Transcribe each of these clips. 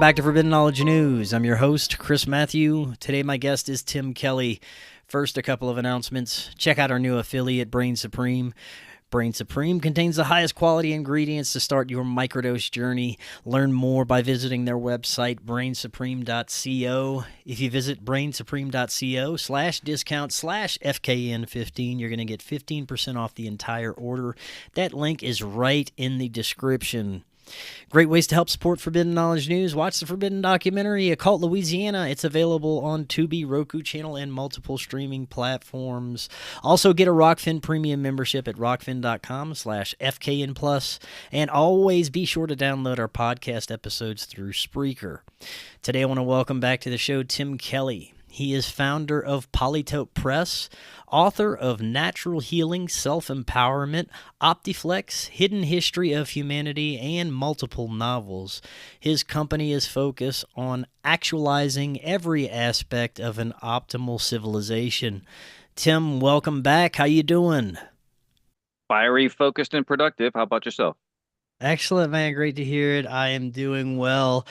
back to Forbidden Knowledge News. I'm your host, Chris Matthew. Today my guest is Tim Kelly. First, a couple of announcements. Check out our new affiliate, Brainsupreme. Brainsupreme contains the highest quality ingredients to start your microdose journey. Learn more by visiting their website, brainsupreme.co. If you visit brainsupreme.co/discount/FKN15, you're going to get 15% off the entire order. That link is right in the description. Great ways to help support Forbidden Knowledge News. Watch the Forbidden Documentary, Occult Louisiana. It's available on Tubi, Roku channel, and multiple streaming platforms. Also, get a Rockfin Premium membership at rockfin.com/FKN+. And always be sure to download our podcast episodes through Spreaker. Today, I want to welcome back to the show Tim Kelly. He is founder of Polytope Press, author of Natural Healing, Self-Empowerment, Optiflex, Hidden History of Humanity, and multiple novels. His company is focused on actualizing every aspect of an optimal civilization. Tim, welcome back. How you doing? Fiery, focused, and productive. How about yourself? Excellent, man. Great to hear it. I am doing well.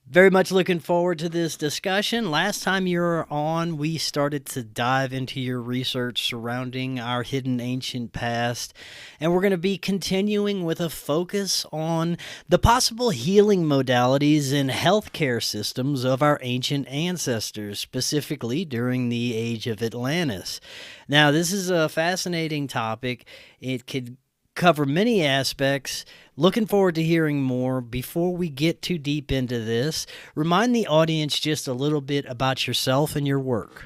Very much looking forward to this discussion. Last time you were on, we started to dive into your research surrounding our hidden ancient past, and we're going to be continuing with a focus on the possible healing modalities and healthcare systems of our ancient ancestors, specifically during the age of Atlantis. Now, this is a fascinating topic. It could cover many aspects. Looking forward to hearing more. Before we get too deep into this, remind the audience just a little bit about yourself and your work.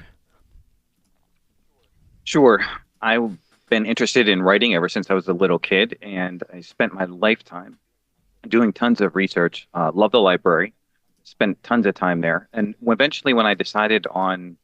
Sure. I've been interested in writing ever since I was a little kid, and I spent my lifetime doing tons of research. Love the library, spent tons of time there. And eventually, when I decided on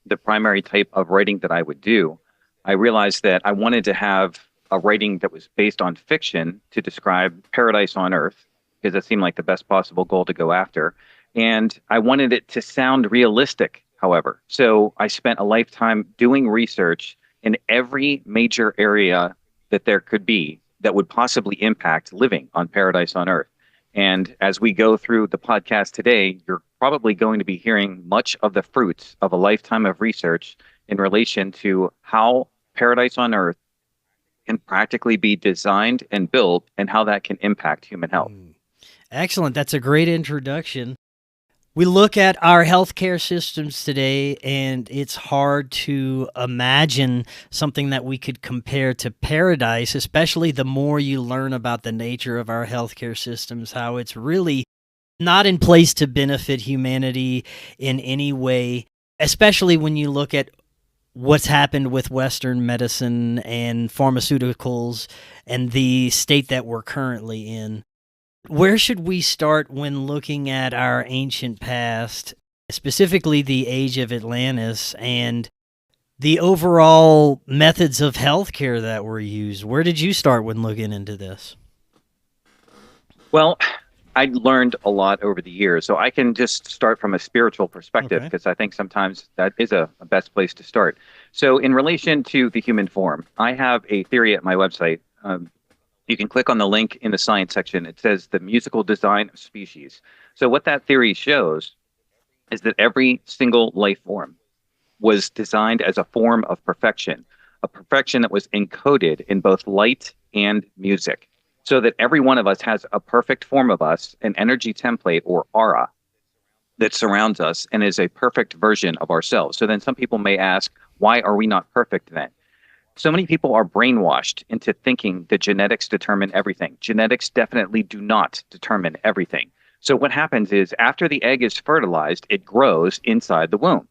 the primary type of writing that I would do, I realized that I wanted to have a writing that was based on fiction to describe paradise on Earth, because that seemed like the best possible goal to go after. And I wanted it to sound realistic, however. So I spent a lifetime doing research in every major area that there could be that would possibly impact living on paradise on Earth. And as we go through the podcast today, you're probably going to be hearing much of the fruits of a lifetime of research in relation to how paradise on Earth can practically be designed and built, and how that can impact human health. Excellent. That's a great introduction. We look at our healthcare systems today, and it's hard to imagine something that we could compare to paradise, especially the more you learn about the nature of our healthcare systems, how it's really not in place to benefit humanity in any way, especially when you look at what's happened with Western medicine and pharmaceuticals and the state that we're currently in. Where should we start when looking at our ancient past, specifically the age of Atlantis, and the overall methods of healthcare that were used? Where did you start when looking into this? Well, I learned a lot over the years, so I can just start from a spiritual perspective, because I think sometimes that is a best place to start. So in relation to the human form, I have a theory at my website. You can click on the link in the science section. It says the musical design of species. So what that theory shows is that every single life form was designed as a form of perfection, a perfection that was encoded in both light and music, so that every one of us has a perfect form of us, an energy template or aura that surrounds us and is a perfect version of ourselves. So then some people may ask, why are we not perfect then? So many people are brainwashed into thinking that genetics determine everything. Genetics definitely do not determine everything. So what happens is, after the egg is fertilized, it grows inside the womb.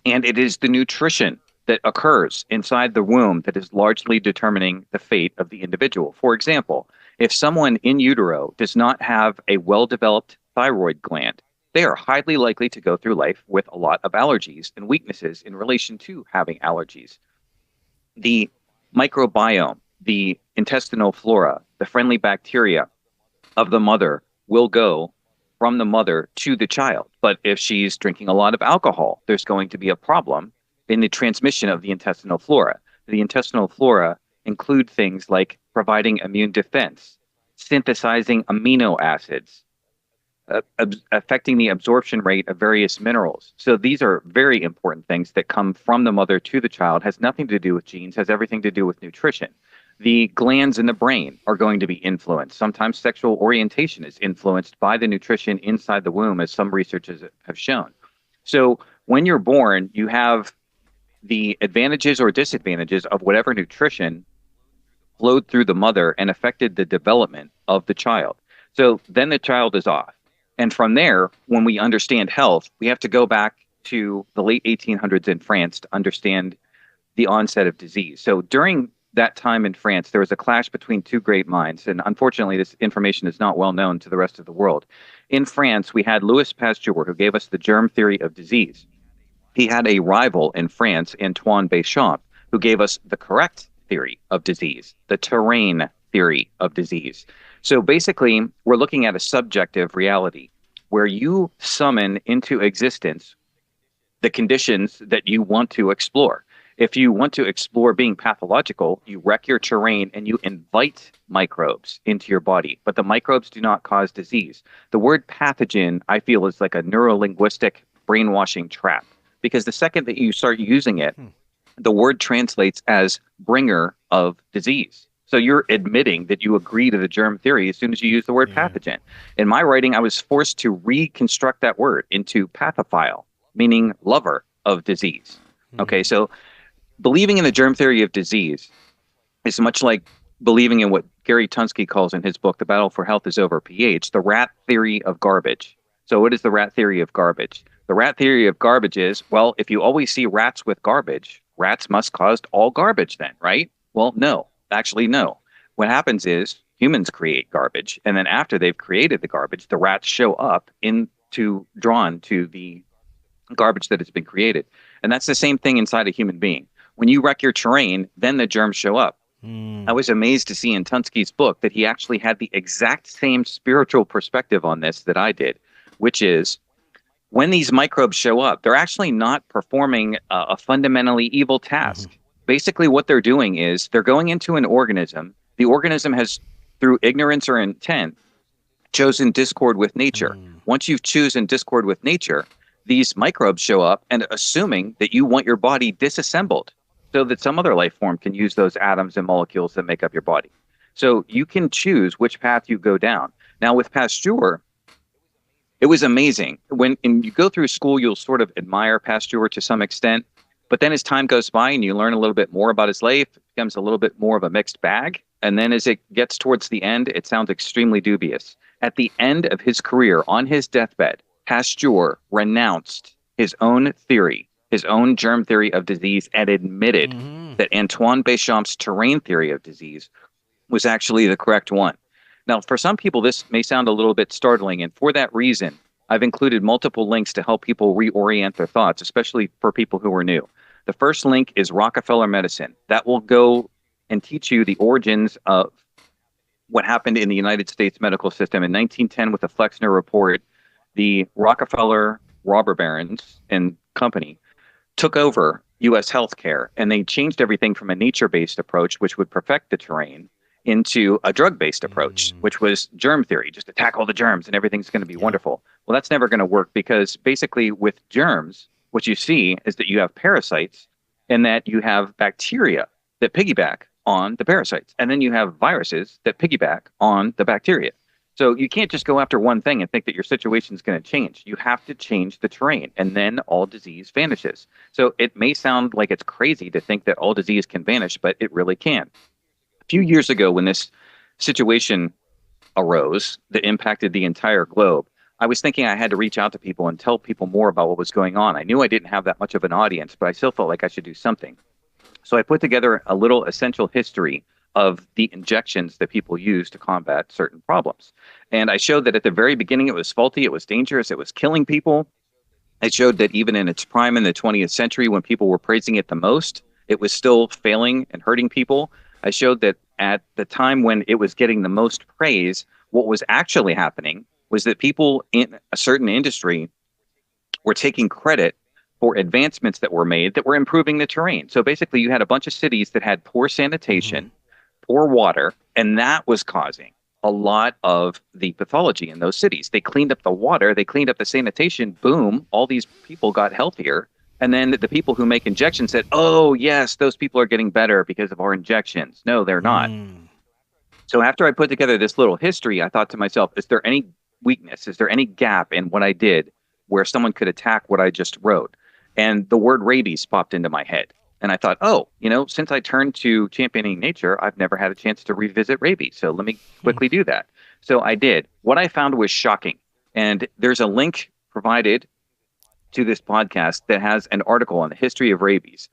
And it is the nutrition that occurs inside the womb that is largely determining the fate of the individual. For example, if someone in utero does not have a well-developed thyroid gland, they are highly likely to go through life with a lot of allergies and weaknesses in relation to having allergies. The microbiome, the intestinal flora, the friendly bacteria of the mother will go from the mother to the child. But if she's drinking a lot of alcohol, there's going to be a problem in the transmission of the intestinal flora. The intestinal flora include things like providing immune defense, synthesizing amino acids, affecting the absorption rate of various minerals. So these are very important things that come from the mother to the child, has nothing to do with genes, has everything to do with nutrition. The glands in the brain are going to be influenced. Sometimes sexual orientation is influenced by the nutrition inside the womb, as some researchers have shown. So when you're born, you have the advantages or disadvantages of whatever nutrition flowed through the mother and affected the development of the child. So then the child is off. And from there, when we understand health, we have to go back to the late 1800s in France to understand the onset of disease. So during that time in France, there was a clash between two great minds. And unfortunately, this information is not well known to the rest of the world. In France, we had Louis Pasteur, who gave us the germ theory of disease. He had a rival in France, Antoine Béchamp, who gave us the correct theory of disease, the terrain theory of disease. So basically, we're looking at a subjective reality where you summon into existence the conditions that you want to explore. If you want to explore being pathological, you wreck your terrain and you invite microbes into your body, but the microbes do not cause disease. The word pathogen, I feel, is like a neurolinguistic brainwashing trap, because the second that you start using it, the word translates as bringer of disease. So you're admitting that you agree to the germ theory as soon as you use the word pathogen. In my writing, I was forced to reconstruct that word into pathophile, meaning lover of disease. Okay, so believing in the germ theory of disease is much like believing in what Gary Tunsky calls in his book, The Battle for Health is Over pH, the rat theory of garbage. So what is the rat theory of garbage? The rat theory of garbage is, well, if you always see rats with garbage, rats must cause all garbage then, right? Well, no, actually, no. What happens is humans create garbage, and then after they've created the garbage, the rats show up drawn to the garbage that has been created. And that's the same thing inside a human being. When you wreck your terrain, then the germs show up. I was amazed to see in Tunsky's book that he actually had the exact same spiritual perspective on this that I did, which is when these microbes show up, they're actually not performing a fundamentally evil task. Basically, what they're doing is they're going into an organism. The organism has, through ignorance or intent, chosen discord with nature. Once you've chosen discord with nature, these microbes show up and assuming that you want your body disassembled so that some other life form can use those atoms and molecules that make up your body. So you can choose which path you go down. Now, with Pasteur, it was amazing. When you go through school, you'll sort of admire Pasteur to some extent. But then as time goes by and you learn a little bit more about his life, it becomes a little bit more of a mixed bag. And then as it gets towards the end, it sounds extremely dubious. At the end of his career, on his deathbed, Pasteur renounced his own theory, his own germ theory of disease, and admitted that Antoine Béchamp's terrain theory of disease was actually the correct one. Now, for some people, this may sound a little bit startling, and for that reason, I've included multiple links to help people reorient their thoughts, especially for people who are new. The first link is Rockefeller Medicine. That will go and teach you the origins of what happened in the United States medical system. In 1910, with the Flexner Report, the Rockefeller robber barons and company took over U.S. healthcare, and they changed everything from a nature-based approach, which would perfect the terrain, into a drug-based approach, which was germ theory, just attack all the germs and everything's going to be wonderful. Well, that's never going to work, because basically with germs, what you see is that you have parasites and that you have bacteria that piggyback on the parasites. And then you have viruses that piggyback on the bacteria. So you can't just go after one thing and think that your situation is going to change. You have to change the terrain, and then all disease vanishes. So it may sound like it's crazy to think that all disease can vanish, but it really can. A few years ago, when this situation arose that impacted the entire globe, I was thinking I had to reach out to people and tell people more about what was going on. I knew I didn't have that much of an audience, but I still felt like I should do something. So I put together a little essential history of the injections that people use to combat certain problems. And I showed that at the very beginning it was faulty, it was dangerous, it was killing people. I showed that even in its prime in the 20th century, when people were praising it the most, it was still failing and hurting people. I showed that at the time when it was getting the most praise, what was actually happening was that people in a certain industry were taking credit for advancements that were made that were improving the terrain. So basically you had a bunch of cities that had poor sanitation, poor water, and that was causing a lot of the pathology in those cities. They cleaned up the water, they cleaned up the sanitation, boom, all these people got healthier. And then the people who make injections said, oh, yes, those people are getting better because of our injections. No, they're not. So after I put together this little history, I thought to myself, is there any weakness? Is there any gap in what I did where someone could attack what I just wrote? And the word rabies popped into my head. And I thought, oh, since I turned to championing nature, I've never had a chance to revisit rabies. So let me quickly do that. So I did. What I found was shocking. And there's a link provided to this podcast that has an article on the history of rabies.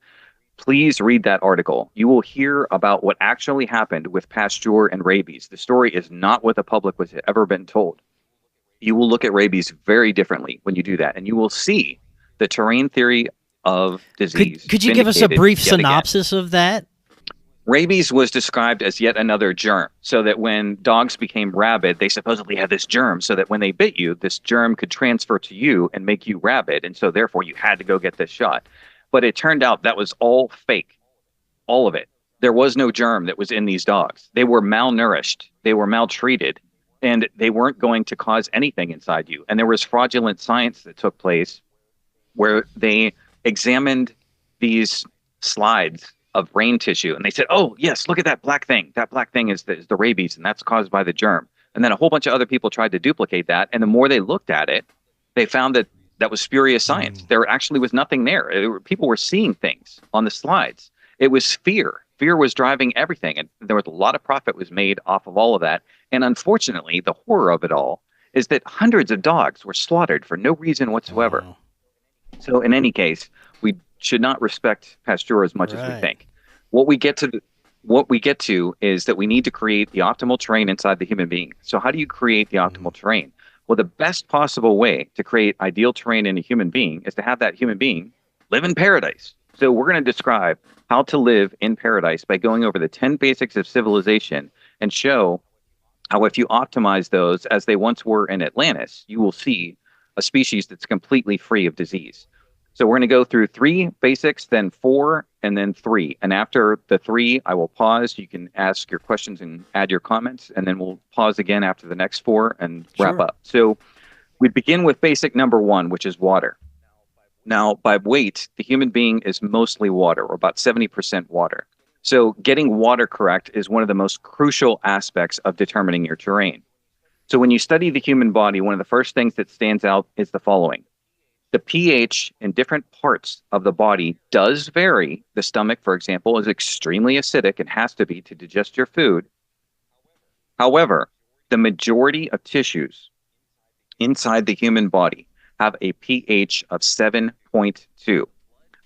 Please read that article. You will hear about what actually happened with Pasteur and rabies. The story is not what the public was ever been told. You will look at rabies very differently when you do that. And you will see the terrain theory of disease. Could you give us a brief synopsis of that? Rabies was described as yet another germ, so that when dogs became rabid, they supposedly had this germ, so that when they bit you, this germ could transfer to you and make you rabid, and so therefore you had to go get this shot. But it turned out that was all fake, all of it. There was no germ that was in these dogs. They were malnourished, they were maltreated, and they weren't going to cause anything inside you. And there was fraudulent science that took place where they examined these slides of brain tissue, and they said, oh, yes, look at that black thing. That black thing is the rabies, and that's caused by the germ. And then a whole bunch of other people tried to duplicate that, and the more they looked at it, they found that that was spurious science. There actually was nothing there. People were seeing things on the slides. It was fear. Fear was driving everything, and there was a lot of profit was made off of all of that. And unfortunately, the horror of it all is that hundreds of dogs were slaughtered for no reason whatsoever. Wow. So in any case, we should not respect Pasteur as much as we think. What we get to is that we need to create the optimal terrain inside the human being. So how do you create the optimal terrain? Well, the best possible way to create ideal terrain in a human being is to have that human being live in paradise. So we're going to describe how to live in paradise by going over the 10 basics of civilization and show how if you optimize those as they once were in Atlantis, you will see a species that's completely free of disease. So we're going to go through 3 basics, then 4, and then 3. And after the 3, I will pause. You can ask your questions and add your comments, and then we'll pause again after the next 4 and wrap up. So we begin with basic number 1, which is water. Now, by weight, the human being is mostly water, or about 70% water. So getting water correct is one of the most crucial aspects of determining your terrain. So when you study the human body, one of the first things that stands out is the following. The pH in different parts of the body does vary. The stomach, for example, is extremely acidic and has to be to digest your food. However, the majority of tissues inside the human body have a pH of 7.2.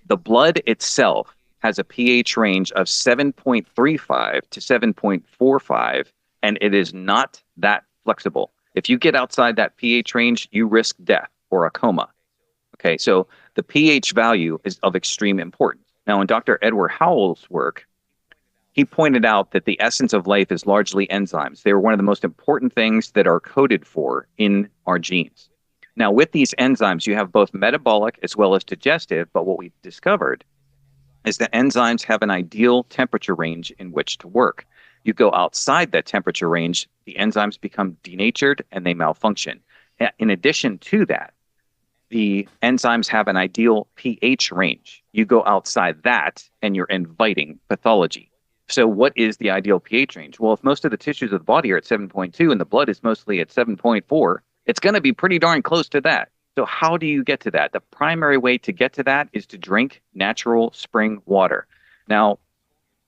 The blood itself has a pH range of 7.35 to 7.45, and it is not that flexible. If you get outside that pH range, you risk death or a coma. Okay, so the pH value is of extreme importance. Now, in Dr. Edward Howell's work, he pointed out that the essence of life is largely enzymes. They are one of the most important things that are coded for in our genes. Now, with these enzymes, you have both metabolic as well as digestive, but what we've discovered is that enzymes have an ideal temperature range in which to work. You go outside that temperature range, the enzymes become denatured and they malfunction. In addition to that, the enzymes have an ideal pH range. You go outside that and you're inviting pathology. So what is the ideal pH range? Well, if most of the tissues of the body are at 7.2 and the blood is mostly at 7.4, it's going to be pretty darn close to that. So how do you get to that? The primary way to get to that is to drink natural spring water. Now,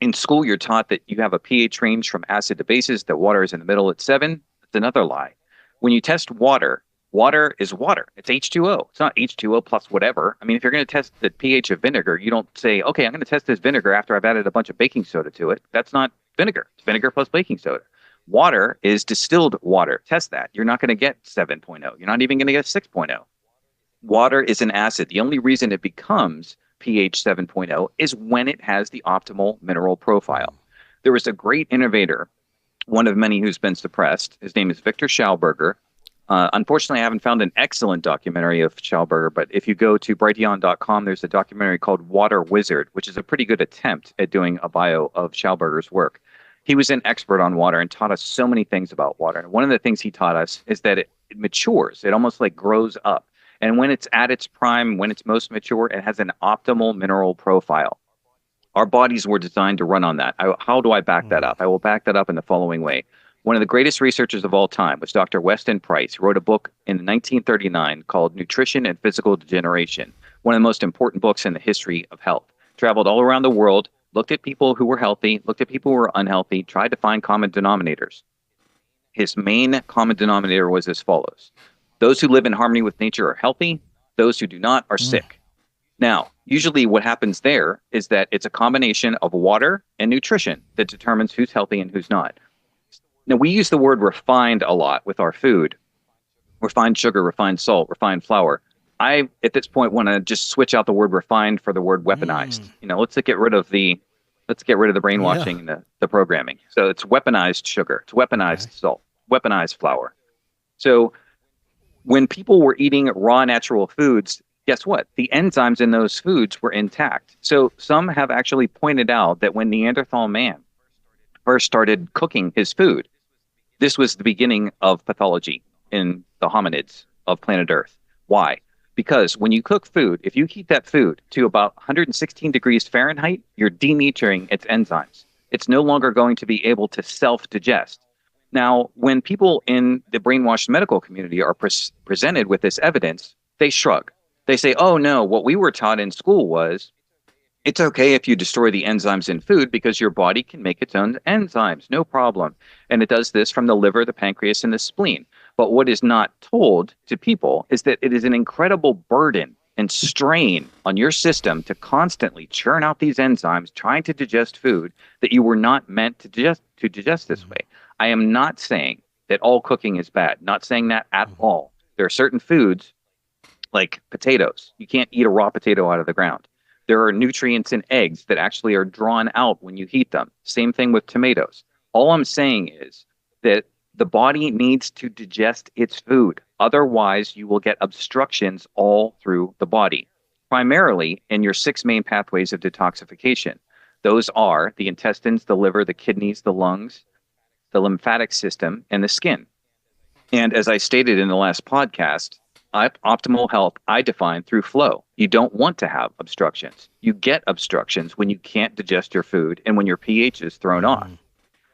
in school, you're taught that you have a pH range from acid to bases, that water is in the middle at 7. That's another lie. When you test water, water is water. It's H2O. It's not H2O plus whatever. I mean, if you're going to test the pH of vinegar, you don't say, okay, I'm going to test this vinegar after I've added a bunch of baking soda to it. That's not vinegar. It's vinegar plus baking soda. Water is distilled water. Test that. You're not going to get 7.0. You're not even going to get 6.0. Water is an acid. The only reason it becomes pH 7.0 is when it has the optimal mineral profile. There was a great innovator, one of many who's been suppressed. His name is Victor Schauberger. Unfortunately, I haven't found an excellent documentary of Schauberger, but if you go to brighteon.com, there's a documentary called Water Wizard, which is a pretty good attempt at doing a bio of Schauberger's work. He was an expert on water and taught us so many things about water. And one of the things he taught us is that it matures. It almost like grows up. And when it's at its prime, when it's most mature, it has an optimal mineral profile. Our bodies were designed to run on that. How do I back that up? I will back that up in the following way. One of the greatest researchers of all time was Dr. Weston Price, who wrote a book in 1939 called Nutrition and Physical Degeneration, one of the most important books in the history of health. Traveled all around the world, looked at people who were healthy, looked at people who were unhealthy, tried to find common denominators. His main common denominator was as follows. Those who live in harmony with nature are healthy. Those who do not are sick. Now, usually what happens there is that it's a combination of water and nutrition that determines who's healthy and who's not. Now, we use the word refined a lot with our food. Refined sugar, refined salt, refined flour. I, at this point, want to just switch out the word refined for the word weaponized. Let's get rid of the brainwashing and the programming. So it's weaponized sugar, it's weaponized salt, weaponized flour. So when people were eating raw natural foods, guess what? The enzymes in those foods were intact. So some have actually pointed out that when Neanderthal man first started cooking his food, this was the beginning of pathology in the hominids of planet Earth. Why? Because when you cook food, if you heat that food to about 116 degrees Fahrenheit, you're denaturing its enzymes. It's no longer going to be able to self-digest. Now, when people in the brainwashed medical community are presented with this evidence, they shrug. They say, oh, no, what we were taught in school was it's okay if you destroy the enzymes in food because your body can make its own enzymes, no problem. And it does this from the liver, the pancreas, and the spleen. But what is not told to people is that it is an incredible burden and strain on your system to constantly churn out these enzymes, trying to digest food that you were not meant to digest this way. I am not saying that all cooking is bad, not saying that at all. There are certain foods like potatoes. You can't eat a raw potato out of the ground. There are nutrients in eggs that actually are drawn out when you heat them. Same thing with tomatoes. All I'm saying is that the body needs to digest its food. Otherwise, you will get obstructions all through the body, primarily in your 6 main pathways of detoxification. Those are the intestines, the liver, the kidneys, the lungs, the lymphatic system, and the skin. And as I stated in the last podcast, optimal health I define through flow. You don't want to have obstructions. You get obstructions when you can't digest your food and when your pH is thrown off.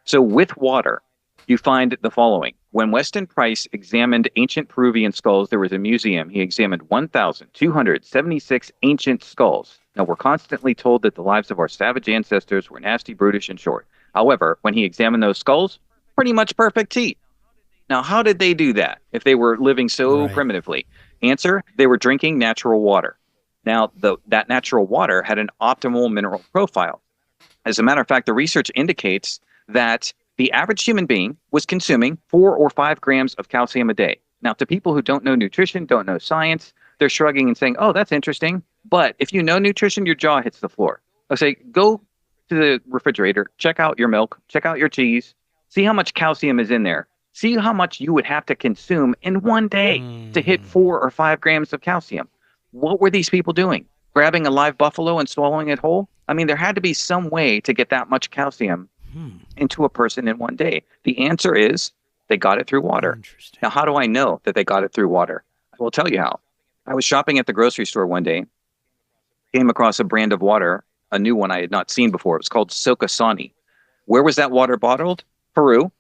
So with water, you find the following. When Weston Price examined ancient Peruvian skulls, there was a museum. He examined 1,276 ancient skulls. Now, we're constantly told that the lives of our savage ancestors were nasty, brutish, and short. However, when he examined those skulls, pretty much perfect teeth. Now, how did they do that if they were living so primitively? Answer, they were drinking natural water. Now, that natural water had an optimal mineral profile. As a matter of fact, the research indicates that the average human being was consuming 4 or 5 grams of calcium a day. Now, to people who don't know nutrition, don't know science, they're shrugging and saying, oh, that's interesting. But if you know nutrition, your jaw hits the floor. I say, go to the refrigerator, check out your milk, check out your cheese, see how much calcium is in there. See how much you would have to consume in one day to hit 4 or 5 grams of calcium. What were these people doing? Grabbing a live buffalo and swallowing it whole? I mean, there had to be some way to get that much calcium into a person in one day. The answer is they got it through water. Now, how do I know that they got it through water? I will tell you how. I was shopping at the grocery store one day, came across a brand of water, a new one I had not seen before. It was called Sokasani. Where was that water bottled? Peru.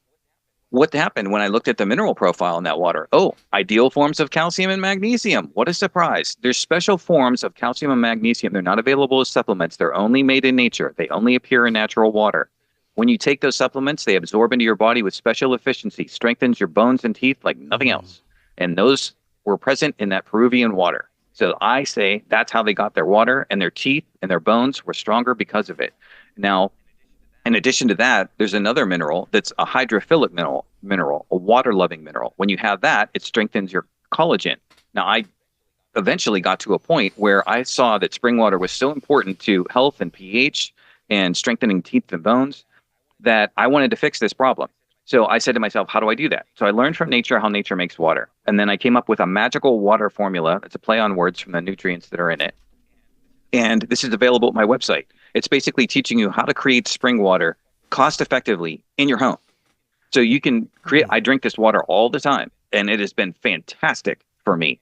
What happened when I looked at the mineral profile in that water? Oh, ideal forms of calcium and magnesium. What a surprise. There's special forms of calcium and magnesium. They're not available as supplements. They're only made in nature. They only appear in natural water. When you take those supplements, they absorb into your body with special efficiency, strengthens your bones and teeth like nothing else. And those were present in that Peruvian water. So I say that's how they got their water, and their teeth and their bones were stronger because of it. Now, in addition to that, there's another mineral that's a hydrophilic mineral, a water-loving mineral. When you have that, it strengthens your collagen. Now, I eventually got to a point where I saw that spring water was so important to health and pH and strengthening teeth and bones that I wanted to fix this problem. So I said to myself, how do I do that? So I learned from nature how nature makes water. And then I came up with a magical water formula. It's a play on words from the nutrients that are in it. And this is available at my website. It's basically teaching you how to create spring water cost effectively in your home. So you can create, I drink this water all the time, and it has been fantastic for me.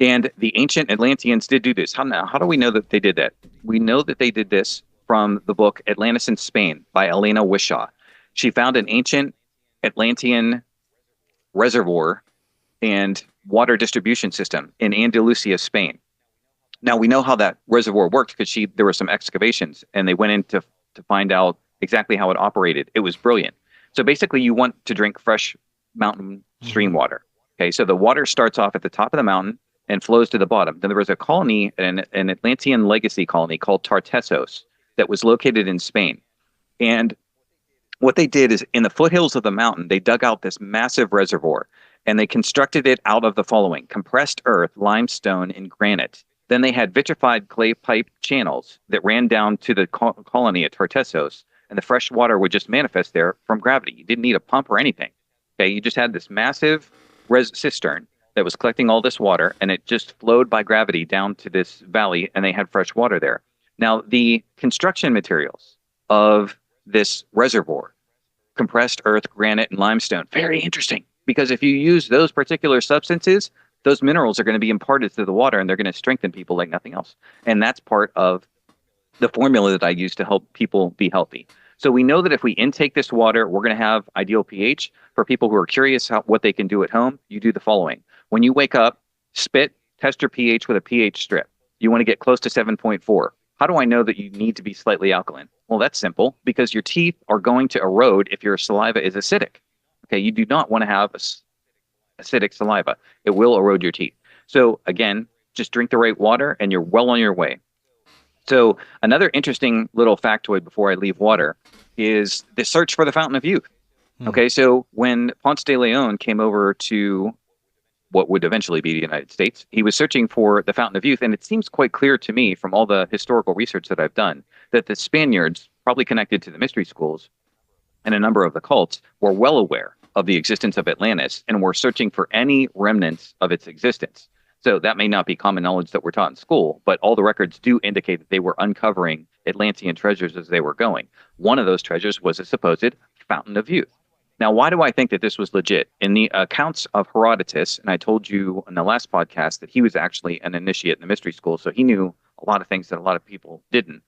And the ancient Atlanteans did do this. How do we know that they did that? We know that they did this from the book Atlantis in Spain by Elena Wishaw. She found an ancient Atlantean reservoir and water distribution system in Andalusia, Spain. Now, we know how that reservoir worked because there were some excavations, and they went in to find out exactly how it operated. It was brilliant. So basically, you want to drink fresh mountain stream water. Okay, so the water starts off at the top of the mountain and flows to the bottom. Then there was a colony, an Atlantean legacy colony called Tartessos that was located in Spain. And what they did is in the foothills of the mountain, they dug out this massive reservoir, and they constructed it out of the following: compressed earth, limestone, and granite. Then they had vitrified clay pipe channels that ran down to the colony at Tartessos, and the fresh water would just manifest there from gravity. You didn't need a pump or anything. Okay, you just had this massive cistern that was collecting all this water, and it just flowed by gravity down to this valley, and they had fresh water there. Now, the construction materials of this reservoir, compressed earth, granite, and limestone, very interesting, because if you use those particular substances, those minerals are going to be imparted to the water, and they're going to strengthen people like nothing else. And that's part of the formula that I use to help people be healthy. So we know that if we intake this water, we're going to have ideal pH. For people who are curious what they can do at home, you do the following. When you wake up, spit, test your pH with a pH strip. You want to get close to 7.4. How do I know that you need to be slightly alkaline? Well, that's simple, because your teeth are going to erode if your saliva is acidic. Okay, you do not want to have acidic saliva. It will erode your teeth. So again, just drink the right water and you're well on your way. So another interesting little factoid before I leave water is the search for the fountain of youth. Okay, so when Ponce de Leon came over to what would eventually be the United States, he was searching for the fountain of youth, and it seems quite clear to me from all the historical research that I've done that the Spaniards, probably connected to the mystery schools and a number of the cults, were well aware of the existence of Atlantis and were searching for any remnants of its existence. So that may not be common knowledge that we're taught in school, but all the records do indicate that they were uncovering Atlantean treasures as they were going. One of those treasures was a supposed fountain of youth. Now, why do I think that this was legit? In the accounts of Herodotus, and I told you in the last podcast that he was actually an initiate in the mystery school, so he knew a lot of things that a lot of people didn't.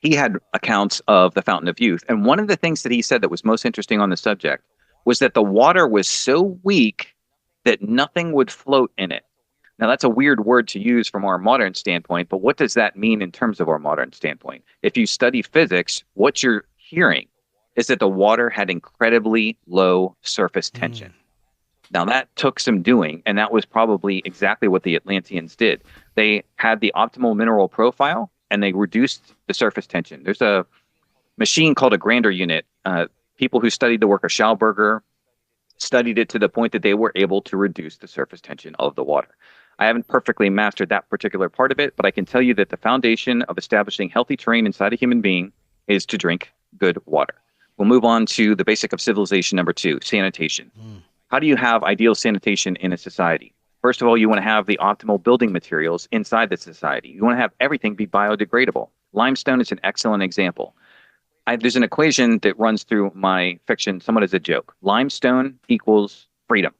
He had accounts of the fountain of youth, and one of the things that he said that was most interesting on the subject was that the water was so weak that nothing would float in it. Now, that's a weird word to use from our modern standpoint, but what does that mean in terms of our modern standpoint? If you study physics, what you're hearing is that the water had incredibly low surface tension. Now, that took some doing, and that was probably exactly what the Atlanteans did. They had the optimal mineral profile, and they reduced the surface tension. There's a machine called a Grander unit. People who studied the work of Schauberger studied it to the point that they were able to reduce the surface tension of the water. I haven't perfectly mastered that particular part of it, but I can tell you that the foundation of establishing healthy terrain inside a human being is to drink good water. We'll move on to the basic of civilization number 2, sanitation. How do you have ideal sanitation in a society? First of all, you want to have the optimal building materials inside the society. You want to have everything be biodegradable. Limestone is an excellent example. There's an equation that runs through my fiction somewhat as a joke. Limestone equals freedom.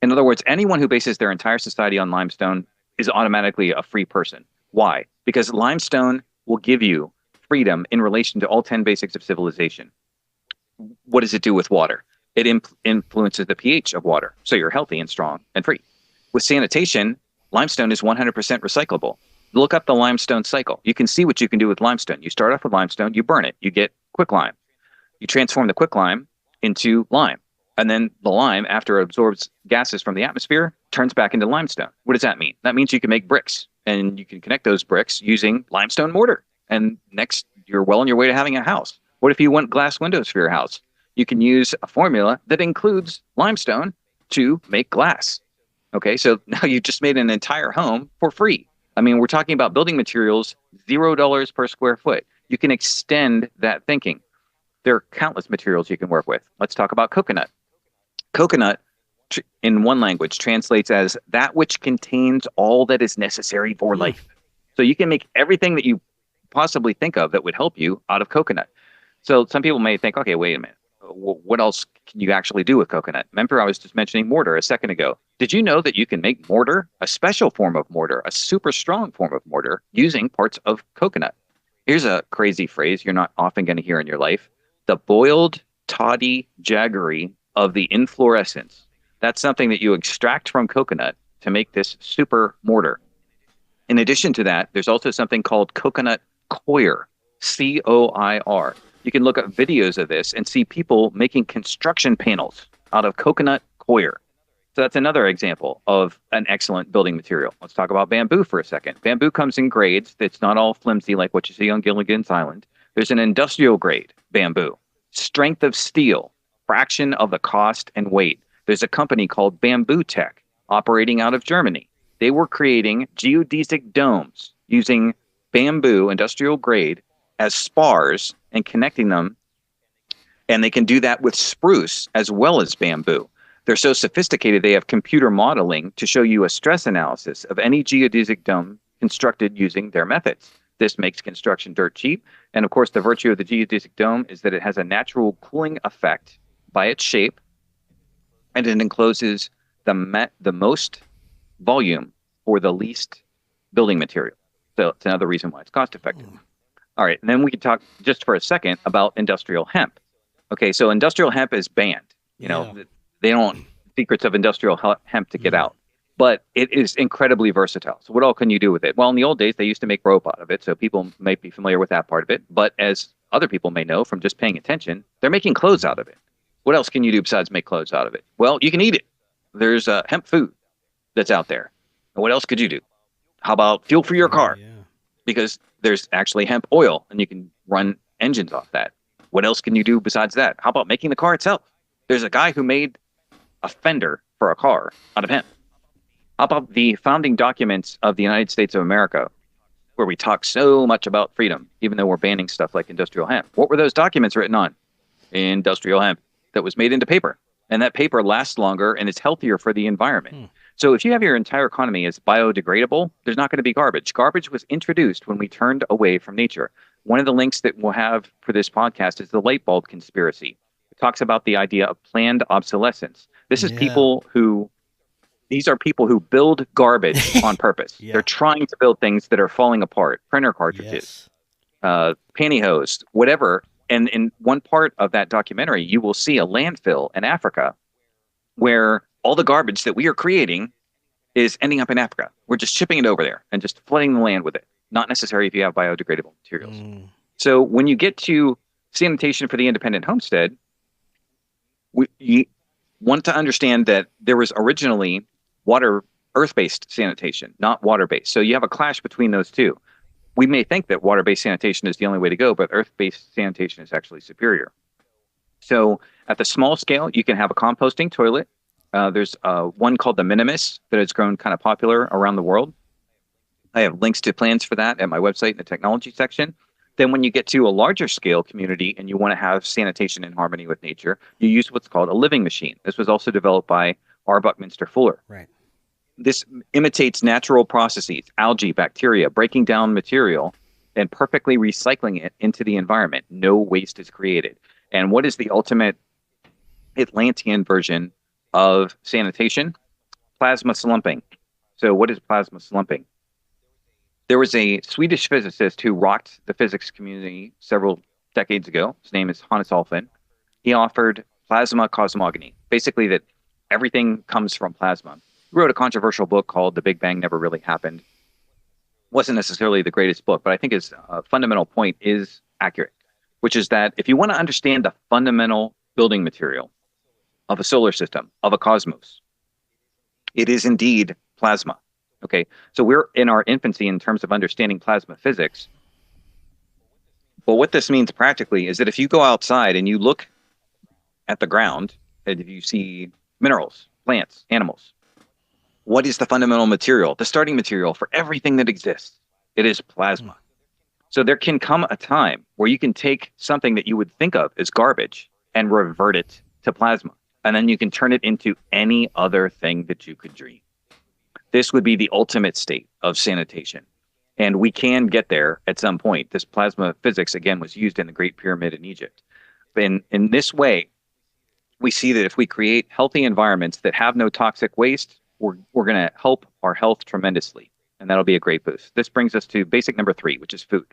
In other words, anyone who bases their entire society on limestone is automatically a free person. Why? Because limestone will give you freedom in relation to all 10 basics of civilization. What does it do with water? It influences the pH of water, so you're healthy and strong and free. With sanitation, limestone is 100% recyclable. Look up the limestone cycle. You can see what you can do with limestone. You start off with limestone, you burn it, you get quicklime. You transform the quicklime into lime. And then the lime, after it absorbs gases from the atmosphere, turns back into limestone. What does that mean? That means you can make bricks, and you can connect those bricks using limestone mortar. And next, you're well on your way to having a house. What if you want glass windows for your house? You can use a formula that includes limestone to make glass. Okay, so now you just made an entire home for free. I mean, we're talking about building materials, $0 per square foot. You can extend that thinking. There are countless materials you can work with. Let's talk about coconut. Coconut, in one language, translates as that which contains all that is necessary for life. So you can make everything that you possibly think of that would help you out of coconut. So some people may think, okay, wait a minute. What else can you actually do with coconut? Remember, I was just mentioning mortar a second ago. Did you know that you can make mortar, a special form of mortar, a super strong form of mortar, using parts of coconut? Here's a crazy phrase you're not often going to hear in your life: the boiled toddy jaggery of the inflorescence. That's something that you extract from coconut to make this super mortar. In addition to that, there's also something called coconut coir, COIR. You can look up videos of this and see people making construction panels out of coconut coir. So that's another example of an excellent building material. Let's talk about bamboo for a second. Bamboo comes in grades. It's not all flimsy like what you see on Gilligan's Island. There's an industrial grade bamboo, strength of steel, fraction of the cost and weight. There's a company called Bamboo Tech operating out of Germany. They were creating geodesic domes using bamboo, industrial grade, as spars and connecting them. And they can do that with spruce as well as bamboo. They're so sophisticated, they have computer modeling to show you a stress analysis of any geodesic dome constructed using their methods. This makes construction dirt cheap. And of course, the virtue of the geodesic dome is that it has a natural cooling effect by its shape, and it encloses the most volume for the least building material. So it's another reason why it's cost effective. All right, and then we can talk just for a second about industrial hemp. Okay, so industrial hemp is banned. You know, they don't want secrets of industrial hemp to get out, but it is incredibly versatile. So what all can you do with it? Well, in the old days, they used to make rope out of it, so people might be familiar with that part of it. But as other people may know from just paying attention, they're making clothes out of it. What else can you do besides make clothes out of it? Well, you can eat it. There's hemp food that's out there. And what else could you do? How about fuel for your car? Because there's actually hemp oil, and you can run engines off that. What else can you do besides that? How about making the car itself? There's a guy who made a fender for a car out of hemp. How about the founding documents of the United States of America, where we talk so much about freedom, even though we're banning stuff like industrial hemp? What were those documents written on? Industrial hemp that was made into paper. And that paper lasts longer and is healthier for the environment. So if you have your entire economy as biodegradable, there's not going to be garbage. Garbage was introduced when we turned away from nature. One of the links that we'll have for this podcast is the light bulb conspiracy. It talks about the idea of planned obsolescence. This is these are people who build garbage on purpose. They're trying to build things that are falling apart, printer cartridges, pantyhose, whatever. And in one part of that documentary, you will see a landfill in Africa where all the garbage that we are creating is ending up in Africa. We're just shipping it over there and just flooding the land with it. Not necessary if you have biodegradable materials. So when you get to sanitation for the independent homestead, you want to understand that there was originally earth-based sanitation, not water-based. So you have a clash between those two. We may think that water-based sanitation is the only way to go, but earth-based sanitation is actually superior. So at the small scale, you can have a composting toilet. There's one called the Minimus that has grown kind of popular around the world. I have links to plans for that at my website in the technology section. Then when you get to a larger scale community and you want to have sanitation in harmony with nature, you use what's called a living machine. This was also developed by R. Buckminster Fuller. Right. This imitates natural processes, algae, bacteria, breaking down material and perfectly recycling it into the environment. No waste is created. And what is the ultimate Atlantean version of sanitation? Plasma slumping. So what is plasma slumping? There was a Swedish physicist who rocked the physics community several decades ago. His name is Hannes Alfvén. He offered plasma cosmogony, basically that everything comes from plasma. He wrote a controversial book called The Big Bang Never Really Happened. Wasn't necessarily the greatest book, but I think his fundamental point is accurate, which is that if you want to understand the fundamental building material of a solar system, of a cosmos, it is indeed plasma. Okay, so we're in our infancy in terms of understanding plasma physics. But what this means practically is that if you go outside and you look at the ground, and if you see minerals, plants, animals, what is the fundamental material, the starting material for everything that exists? It is plasma. So there can come a time where you can take something that you would think of as garbage and revert it to plasma. And then you can turn it into any other thing that you could dream. This would be the ultimate state of sanitation. And we can get there at some point. This plasma physics, again, was used in the Great Pyramid in Egypt. In this way, we see that if we create healthy environments that have no toxic waste, we're going to help our health tremendously. And that'll be a great boost. This brings us to basic number 3, which is food.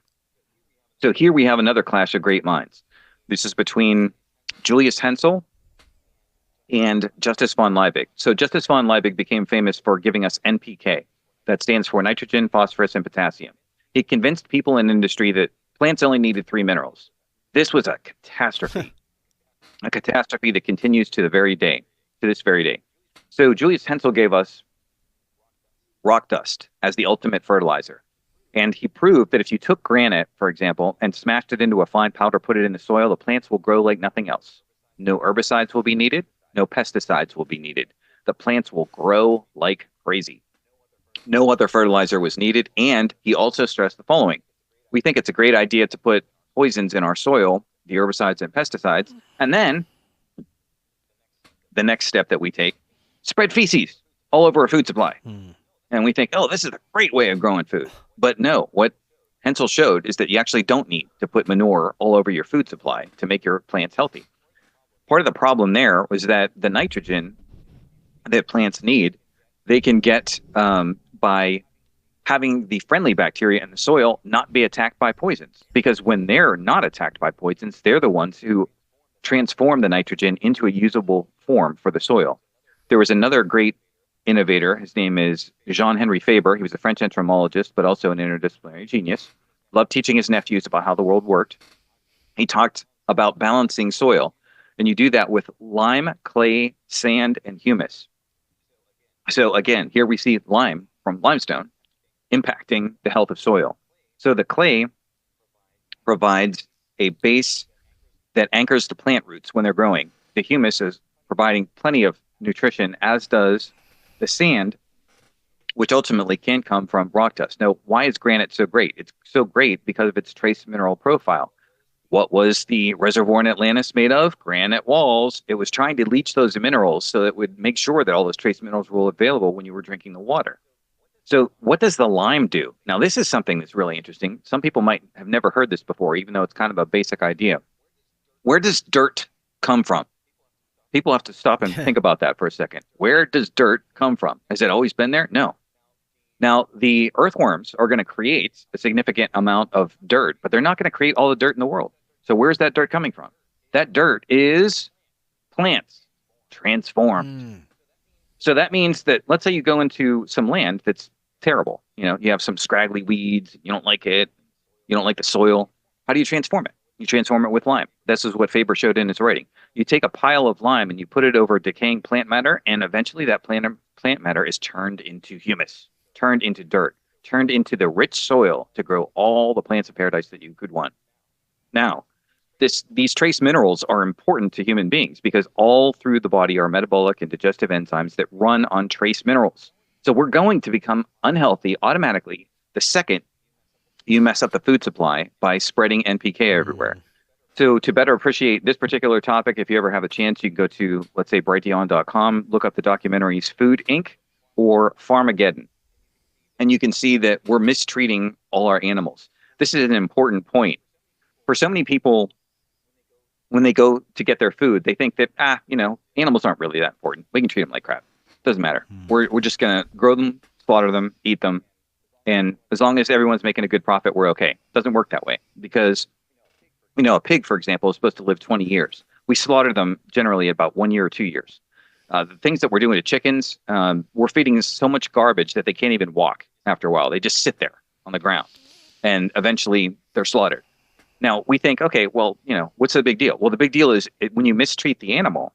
So here we have another clash of great minds. This is between Julius Hensel and Justus von Liebig. So Justus von Liebig became famous for giving us NPK. That stands for nitrogen, phosphorus, and potassium. He convinced people in industry that plants only needed 3 minerals. This was a catastrophe. A catastrophe that continues to this very day. So Julius Hensel gave us rock dust as the ultimate fertilizer. And he proved that if you took granite, for example, and smashed it into a fine powder, put it in the soil, the plants will grow like nothing else. No herbicides will be needed. No pesticides will be needed. The plants will grow like crazy. No other fertilizer was needed. And he also stressed the following. We think it's a great idea to put poisons in our soil, the herbicides and pesticides, and then the next step that we take, spread feces all over our food supply. And we think, oh, this is a great way of growing food. But no, what Hensel showed is that you actually don't need to put manure all over your food supply to make your plants healthy. Part of the problem there was that the nitrogen that plants need, they can get by having the friendly bacteria in the soil not be attacked by poisons. Because when they're not attacked by poisons, they're the ones who transform the nitrogen into a usable form for the soil. There was another great innovator. His name is Jean-Henri Faber. He was a French entomologist, but also an interdisciplinary genius. Loved teaching his nephews about how the world worked. He talked about balancing soil, and you do that with lime, clay, sand, and humus. So again, here we see lime from limestone impacting the health of soil. So the clay provides a base that anchors the plant roots when they're growing. The humus is providing plenty of nutrition, as does the sand, which ultimately can come from rock dust. Now, why is granite so great? It's so great because of its trace mineral profile. What was the reservoir in Atlantis made of? Granite walls. It was trying to leach those minerals so it would make sure that all those trace minerals were available when you were drinking the water. So what does the lime do? Now, this is something that's really interesting. Some people might have never heard this before, even though it's kind of a basic idea. Where does dirt come from? People have to stop and think about that for a second. Where does dirt come from? Has it always been there? No. Now, the earthworms are going to create a significant amount of dirt, but they're not going to create all the dirt in the world. So where's that dirt coming from? That dirt is plants transformed. So that means that, let's say you go into some land that's terrible. You know, you have some scraggly weeds. You don't like it. You don't like the soil. How do you transform it? You transform it with lime. This is what Faber showed in his writing. You take a pile of lime and you put it over decaying plant matter, and eventually that plant matter is turned into humus, turned into dirt, turned into the rich soil to grow all the plants of paradise that you could want. Now, these trace minerals are important to human beings because all through the body are metabolic and digestive enzymes that run on trace minerals. So we're going to become unhealthy automatically the second you mess up the food supply by spreading NPK everywhere. So to better appreciate this particular topic, if you ever have a chance, you can go to, let's say, brighteon.com, look up the documentaries Food Inc. or Farmageddon. And you can see that we're mistreating all our animals. This is an important point. For so many people, when they go to get their food, they think that, animals aren't really that important. We can treat them like crap. Doesn't matter. We're just going to grow them, slaughter them, eat them. And as long as everyone's making a good profit, we're okay. It doesn't work that way because, a pig, for example, is supposed to live 20 years. We slaughter them generally about 1 year or 2 years. The things that we're doing to chickens, we're feeding so much garbage that they can't even walk after a while. They just sit there on the ground and eventually they're slaughtered. Now, we think, okay, well, what's the big deal? Well, the big deal is when you mistreat the animal,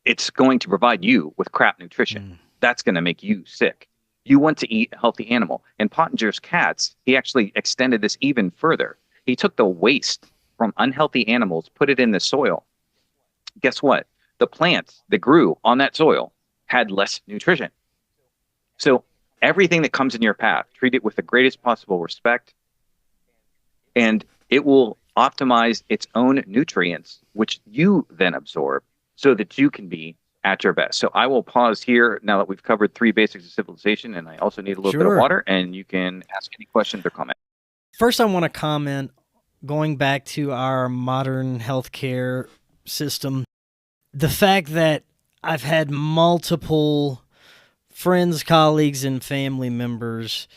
it's going to provide you with crap nutrition. That's going to make you sick. You want to eat a healthy animal. And Pottinger's cats, he actually extended this even further. He took the waste from unhealthy animals, put it in the soil. Guess what? The plants that grew on that soil had less nutrition. So everything that comes in your path, treat it with the greatest possible respect, and it will optimize its own nutrients, which you then absorb so that you can be at your best. So I will pause here now that we've covered 3 basics of civilization, and I also need a little bit of Sure. water, and you can ask any questions or comments. First, I want to comment, going back to our modern healthcare system, the fact that I've had multiple friends, colleagues, and family members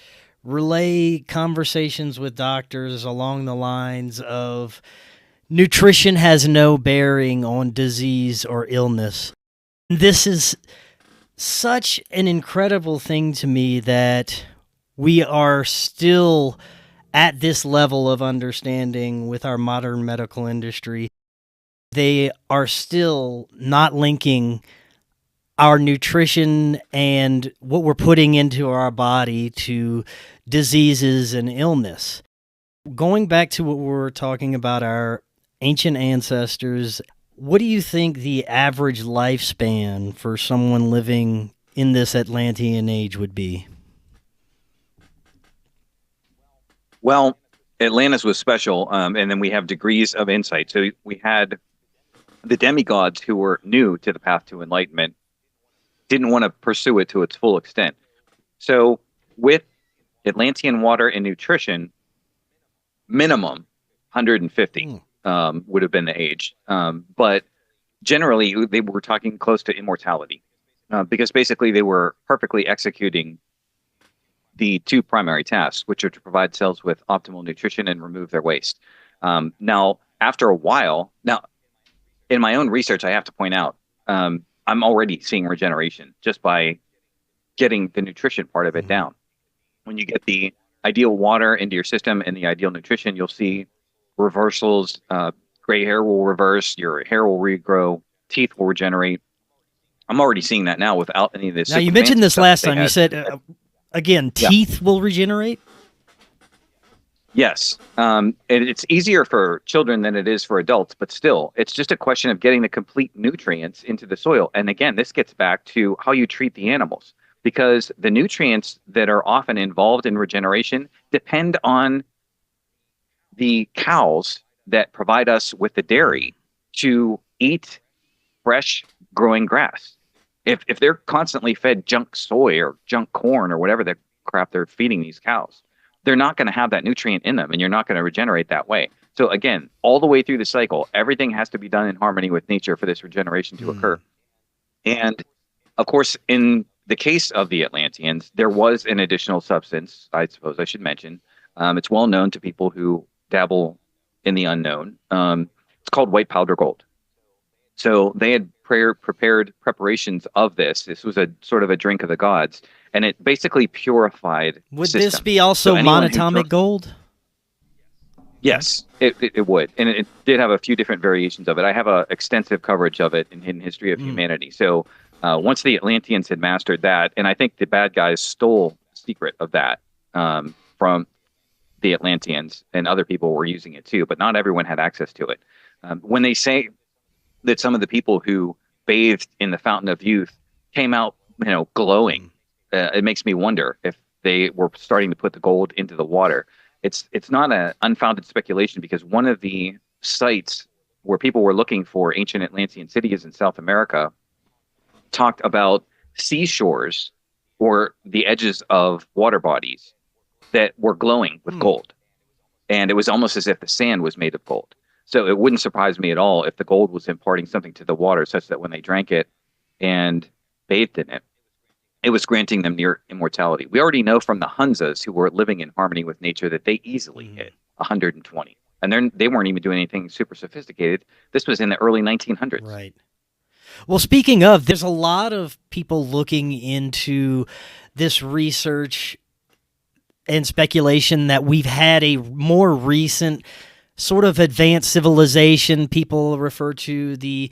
relay conversations with doctors along the lines of nutrition has no bearing on disease or illness. This is such an incredible thing to me that we are still at this level of understanding with our modern medical industry. They are still not linking our nutrition and what we're putting into our body to diseases and illness. Going back to what we were talking about, our ancient ancestors, what do you think the average lifespan for someone living in this Atlantean age would be? Well, Atlantis was special, and then we have degrees of insight. So we had the demigods who were new to the path to enlightenment, didn't want to pursue it to its full extent. So with Atlantean water and nutrition, minimum 150 would have been the age. But generally, they were talking close to immortality because basically they were perfectly executing the 2 primary tasks, which are to provide cells with optimal nutrition and remove their waste. Now, after a while, in my own research, I have to point out, I'm already seeing regeneration just by getting the nutrition part of it down. When you get the ideal water into your system and the ideal nutrition, you'll see reversals. Gray hair will reverse, your hair will regrow, teeth will regenerate. I'm already seeing that now without any of this. Now, you mentioned this last time. You said, again, teeth will regenerate? Yes. It's easier for children than it is for adults, but still, it's just a question of getting the complete nutrients into the soil. And again, this gets back to how you treat the animals, because the nutrients that are often involved in regeneration depend on the cows that provide us with the dairy to eat fresh growing grass. If they're constantly fed junk soy or junk corn or whatever the crap they're feeding these cows, they're not going to have that nutrient in them, and you're not going to regenerate that way. So again, all the way through the cycle, everything has to be done in harmony with nature for this regeneration to occur. And of course, in the case of the Atlanteans, there was an additional substance, I suppose I should mention. It's well known to people who dabble in the unknown. It's called white powder gold. So they had prepared preparations of this. This was a sort of a drink of the gods, and it basically purified. Would this be also monatomic gold? Yes, it would, and it did have a few different variations of it. I have a extensive coverage of it in Hidden History of Humanity. So once the Atlanteans had mastered that, and I think the bad guys stole the secret of that from the Atlanteans, and other people were using it too, but not everyone had access to it. When they say that some of the people who bathed in the Fountain of Youth came out, glowing, it makes me wonder if they were starting to put the gold into the water. It's not an unfounded speculation, because one of the sites where people were looking for ancient Atlantean cities in South America talked about seashores or the edges of water bodies that were glowing with gold. And it was almost as if the sand was made of gold. So it wouldn't surprise me at all if the gold was imparting something to the water, such that when they drank it and bathed in it, it was granting them near immortality. We already know from the Hunzas, who were living in harmony with nature, that they easily hit 120. And they weren't even doing anything super sophisticated. This was in the early 1900s. Right. Well, speaking of, there's a lot of people looking into this research and speculation that we've had a more recent sort of advanced civilization. People refer to the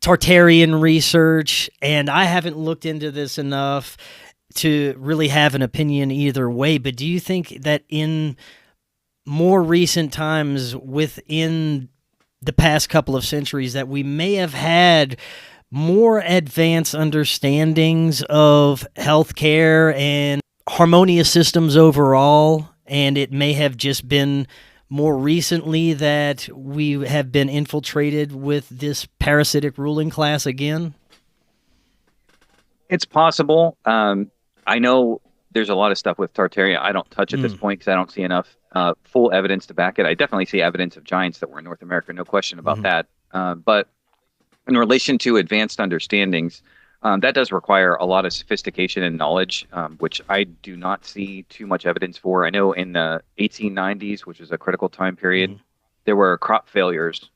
Tartarian research, and I haven't looked into this enough to really have an opinion either way, but do you think that in more recent times, within the past couple of centuries, that we may have had more advanced understandings of healthcare and harmonious systems overall, and it may have just been more recently that we have been infiltrated with this parasitic ruling class again? It's possible. I know there's a lot of stuff with Tartaria I don't touch at this Mm. point because I don't see enough full evidence to back it. I definitely see evidence of giants that were in North America, no question about Hmm. that. But in relation to advanced understandings, that does require a lot of sophistication and knowledge, which I do not see too much evidence for. I know in the 1890s, which was a critical time period, Hmm. there were crop failures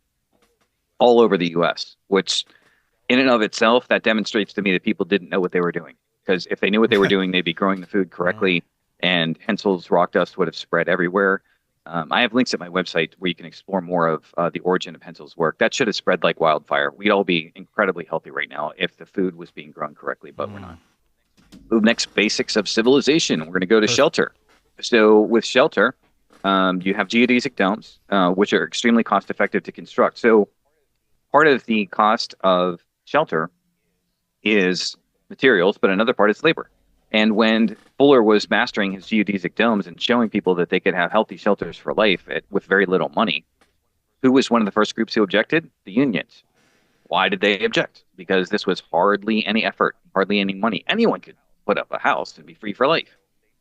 all over the U.S., which in and of itself, that demonstrates to me that people didn't know what they were doing. Because if they knew what they were doing, they'd be growing the food Uh, correctly, and Hensel's rock dust would have spread everywhere. I have links at my website where you can explore more of the origin of Hensel's work. That should have spread like wildfire. We'd all be incredibly healthy right now if the food was being grown correctly, but we're not. mm. Move next, basics of civilization. We're going to go to Perfect. shelter. So with shelter, you have geodesic domes, which are extremely cost effective to construct. So part of the cost of shelter is materials, but another part is labor. And when Fuller was mastering his geodesic domes and showing people that they could have healthy shelters for life with very little money, who was one of the first groups who objected? The unions. Why did they object? Because this was hardly any effort, hardly any money. Anyone could put up a house and be free for life.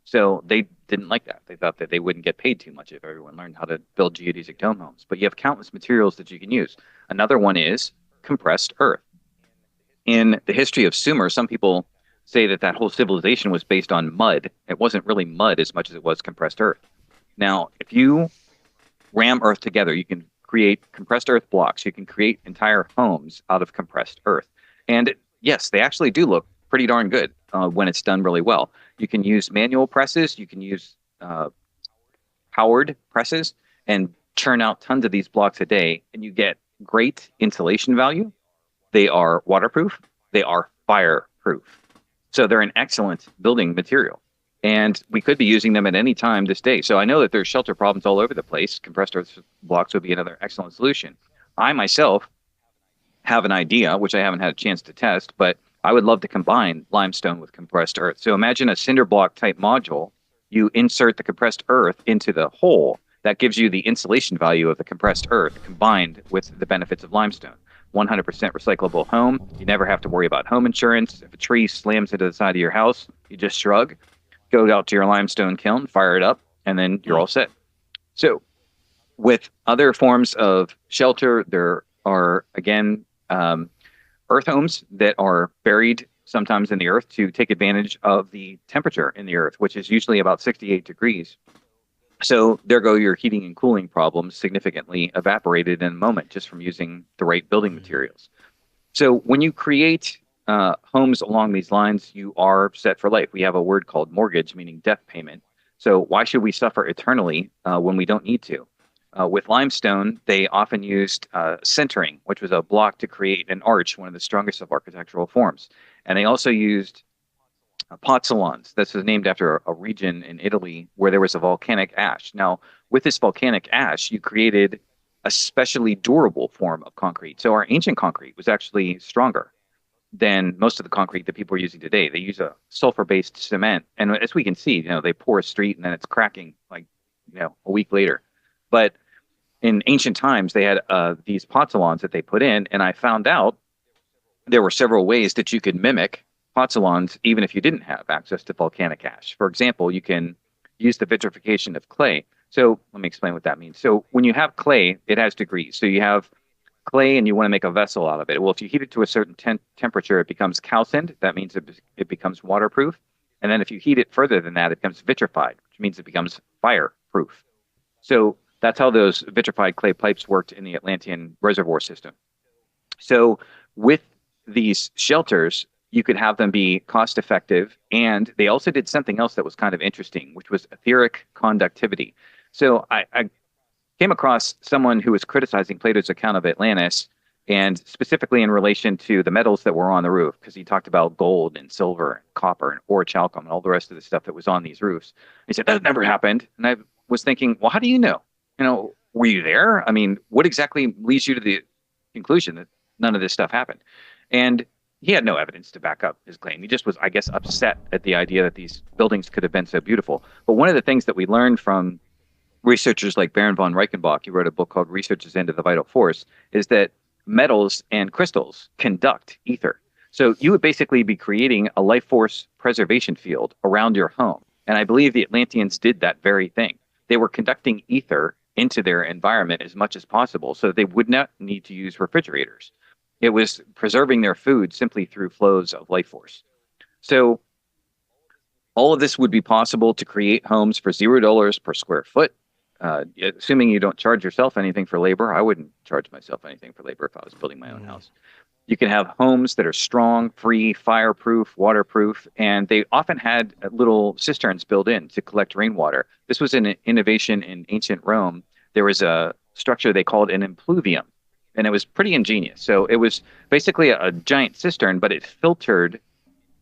So they didn't like that. They thought that they wouldn't get paid too much if everyone learned how to build geodesic dome homes. But you have countless materials that you can use. Another one is compressed earth. In the history of Sumer, some people say that that whole civilization was based on mud. It wasn't really mud as much as it was compressed earth. Now, if you ram earth together, you can create compressed earth blocks. You can create entire homes out of compressed earth. And yes, they actually do look pretty darn good when it's done really well. You can use manual presses. You can use powered presses and churn out tons of these blocks a day, and you get great insulation value. They are waterproof. They are fireproof. So they're an excellent building material. And we could be using them at any time this day. So I know that there's shelter problems all over the place. Compressed earth blocks would be another excellent solution. I myself have an idea, which I haven't had a chance to test, but I would love to combine limestone with compressed earth. So imagine a cinder block type module. You insert the compressed earth into the hole. That gives you the insulation value of the compressed earth combined with the benefits of limestone. 100% recyclable home. You never have to worry about home insurance. If a tree slams into the side of your house, you just shrug, go out to your limestone kiln, fire it up, and then you're Mm. all set. So with other forms of shelter, there are, again, earth homes that are buried sometimes in the earth to take advantage of the temperature in the earth, which is usually about 68 degrees. So there go your heating and cooling problems significantly evaporated in a moment just from using the right building Mhm. materials. So when you create homes along these lines, you are set for life. We have a word called mortgage, meaning death payment. So why should we suffer eternally when we don't need to? With limestone, they often used centering, which was a block to create an arch, one of the strongest of architectural forms. And they also used pozzolans. This was named after a region in Italy where there was a volcanic ash. Now, with this volcanic ash, you created a specially durable form of concrete. So our ancient concrete was actually stronger than most of the concrete that people are using today. They use a sulfur-based cement, and as we can see, they pour a street and then it's cracking like a week later. But in ancient times, they had these pozzolans that they put in, and I found out there were several ways that you could mimic pozzolans even if you didn't have access to volcanic ash. For example, you can use the vitrification of clay. So let me explain what that means. So when you have clay, it has degrees. So you have clay and you want to make a vessel out of it. Well, if you heat it to a certain temperature, it becomes calcined. That means it becomes waterproof. And then if you heat it further than that, it becomes vitrified, which means it becomes fireproof. So that's how those vitrified clay pipes worked in the Atlantean reservoir system. So with these shelters, you could have them be cost effective. And they also did something else that was kind of interesting, which was etheric conductivity. So I came across someone who was criticizing Plato's account of Atlantis, and specifically in relation to the metals that were on the roof, because he talked about gold and silver and copper and orichalcum and all the rest of the stuff that was on these roofs. He said, that never happened. And I was thinking, well, how do you know? Were you there? I mean, what exactly leads you to the conclusion that none of this stuff happened? And he had no evidence to back up his claim. He just was, I guess, upset at the idea that these buildings could have been so beautiful. But one of the things that we learned from researchers like Baron von Reichenbach, he wrote a book called Research's Into the Vital Force, is that metals and crystals conduct ether. So you would basically be creating a life force preservation field around your home. And I believe the Atlanteans did that very thing. They were conducting ether into their environment as much as possible so that they would not need to use refrigerators. It was preserving their food simply through flows of life force. So all of this would be possible to create homes for $0 per square foot. Assuming you don't charge yourself anything for labor. I wouldn't charge myself anything for labor if I was building my own house. You can have homes that are strong, free, fireproof, waterproof, and they often had little cisterns built in to collect rainwater. This was an innovation in ancient Rome. There was a structure they called an impluvium, and it was pretty ingenious. So it was basically a giant cistern, but it filtered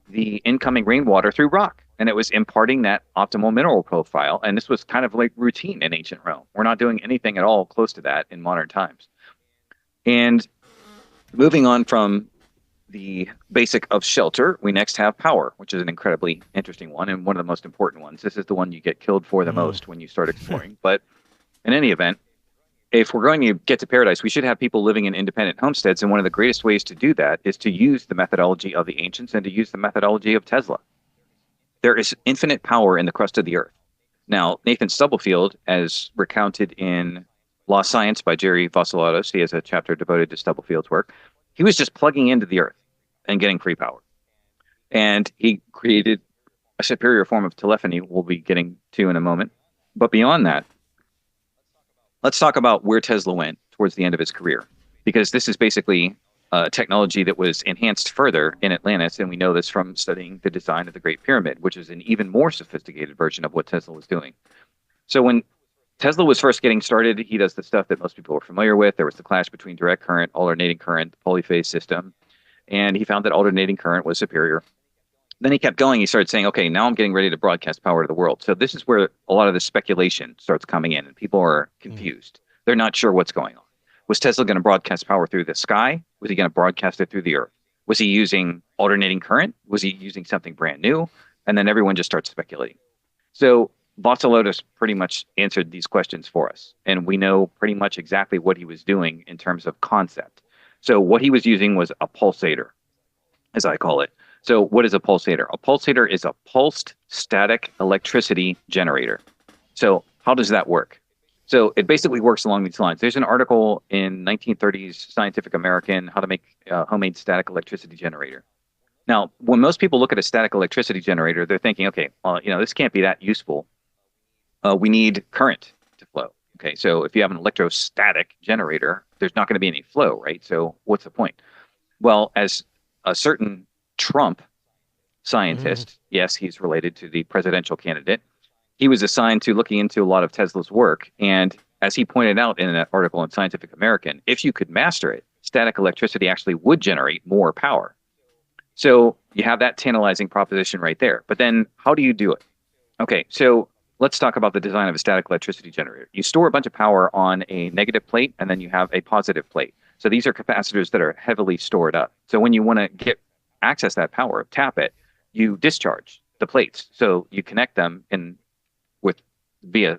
the incoming rainwater through rock, and it was imparting that optimal mineral profile. And this was kind of like routine in ancient Rome. We're not doing anything at all close to that in modern times. And moving on from the basic of shelter, we next have power, which is an incredibly interesting one and one of the most important ones. This is the one you get killed for the most when you start exploring. But in any event, if we're going to get to paradise, we should have people living in independent homesteads. And one of the greatest ways to do that is to use the methodology of the ancients and to use the methodology of Tesla. There is infinite power in the crust of the earth. Now, Nathan Stubblefield, as recounted in Lost Science by Jerry Vassalatos, he has a chapter devoted to Stubblefield's work. He was just plugging into the earth and getting free power. And he created a superior form of telephony we'll be getting to in a moment. But beyond that, let's talk about where Tesla went towards the end of his career, because this is basically technology that was enhanced further in Atlantis, and we know this from studying the design of the Great Pyramid, which is an even more sophisticated version of what Tesla was doing. So when Tesla was first getting started, he does the stuff that most people are familiar with. There was the clash between direct current, alternating current, polyphase system, and he found that alternating current was superior. Then he kept going. He started saying, okay, now I'm getting ready to broadcast power to the world. So this is where a lot of the speculation starts coming in, and people are confused. They're not sure what's going on. Was Tesla going to broadcast power through the sky? Was he going to broadcast it through the earth? Was he using alternating current? Was he using something brand new? And then everyone just starts speculating. So Vassalotos pretty much answered these questions for us, and we know pretty much exactly what he was doing in terms of concept. So what he was using was a pulsator, as I call it. So what is a pulsator? A pulsator is a pulsed static electricity generator. So how does that work? So it basically works along these lines. There's an article in 1930s Scientific American, how to make a homemade static electricity generator. Now, when most people look at a static electricity generator, they're thinking, okay, well, this can't be that useful. We need current to flow. Okay, so if you have an electrostatic generator, there's not going to be any flow, right? So what's the point? Well, as a certain Trump scientist, yes, he's related to the presidential candidate, he was assigned to looking into a lot of Tesla's work. And as he pointed out in that article in Scientific American, if you could master it, static electricity actually would generate more power. So you have that tantalizing proposition right there. But then how do you do it? Okay, so let's talk about the design of a static electricity generator. You store a bunch of power on a negative plate, and then you have a positive plate. So these are capacitors that are heavily stored up. So when you want to access that power, tap it, you discharge the plates. So you connect them via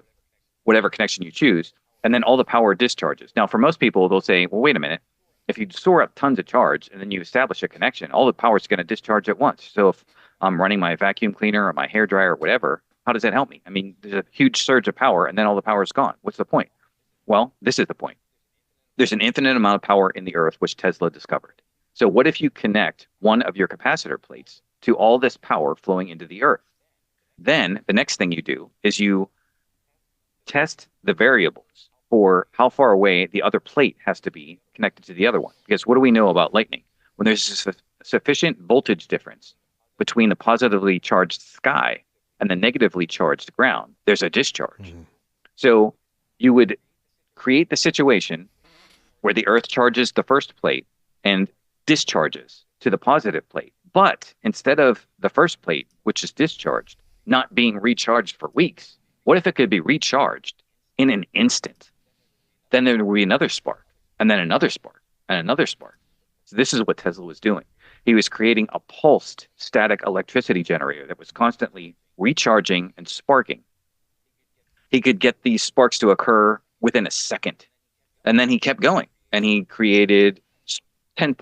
whatever connection you choose, and then all the power discharges. Now, for most people, they'll say, well, wait a minute. If you store up tons of charge and then you establish a connection, all the power is going to discharge at once. So if I'm running my vacuum cleaner or my hair dryer or whatever, how does that help me? I mean, there's a huge surge of power and then all the power is gone. What's the point? Well, this is the point. There's an infinite amount of power in the earth, which Tesla discovered. So what if you connect one of your capacitor plates to all this power flowing into the earth? Then the next thing you do is you test the variables for how far away the other plate has to be connected to the other one. Because what do we know about lightning? When there's a sufficient voltage difference between the positively charged sky and the negatively charged ground, there's a discharge. So you would create the situation where the earth charges the first plate and discharges to the positive plate. But instead of the first plate, which is discharged, not being recharged for weeks, what if it could be recharged in an instant? Then there would be another spark, and then another spark, and another spark. So this is what Tesla was doing. He was creating a pulsed static electricity generator that was constantly recharging and sparking. He could get these sparks to occur within a second. And then he kept going, and he created 10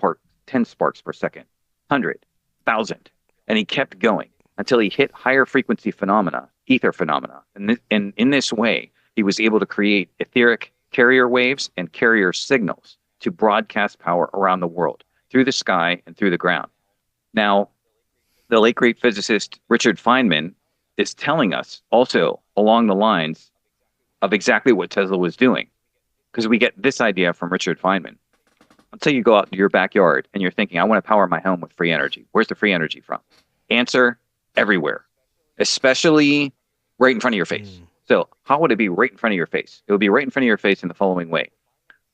sparks per second, 100, 1,000. And he kept going until he hit higher frequency phenomena, ether phenomena. And in this way, he was able to create etheric carrier waves and carrier signals to broadcast power around the world through the sky and through the ground. Now, the late great physicist Richard Feynman is telling us also along the lines of exactly what Tesla was doing, because we get this idea from Richard Feynman. Let's say you go out to your backyard and you're thinking, I want to power my home with free energy. Where's the free energy from? Answer, everywhere, especially right in front of your face. So how would it be right in front of your face? It would be right in front of your face in the following way.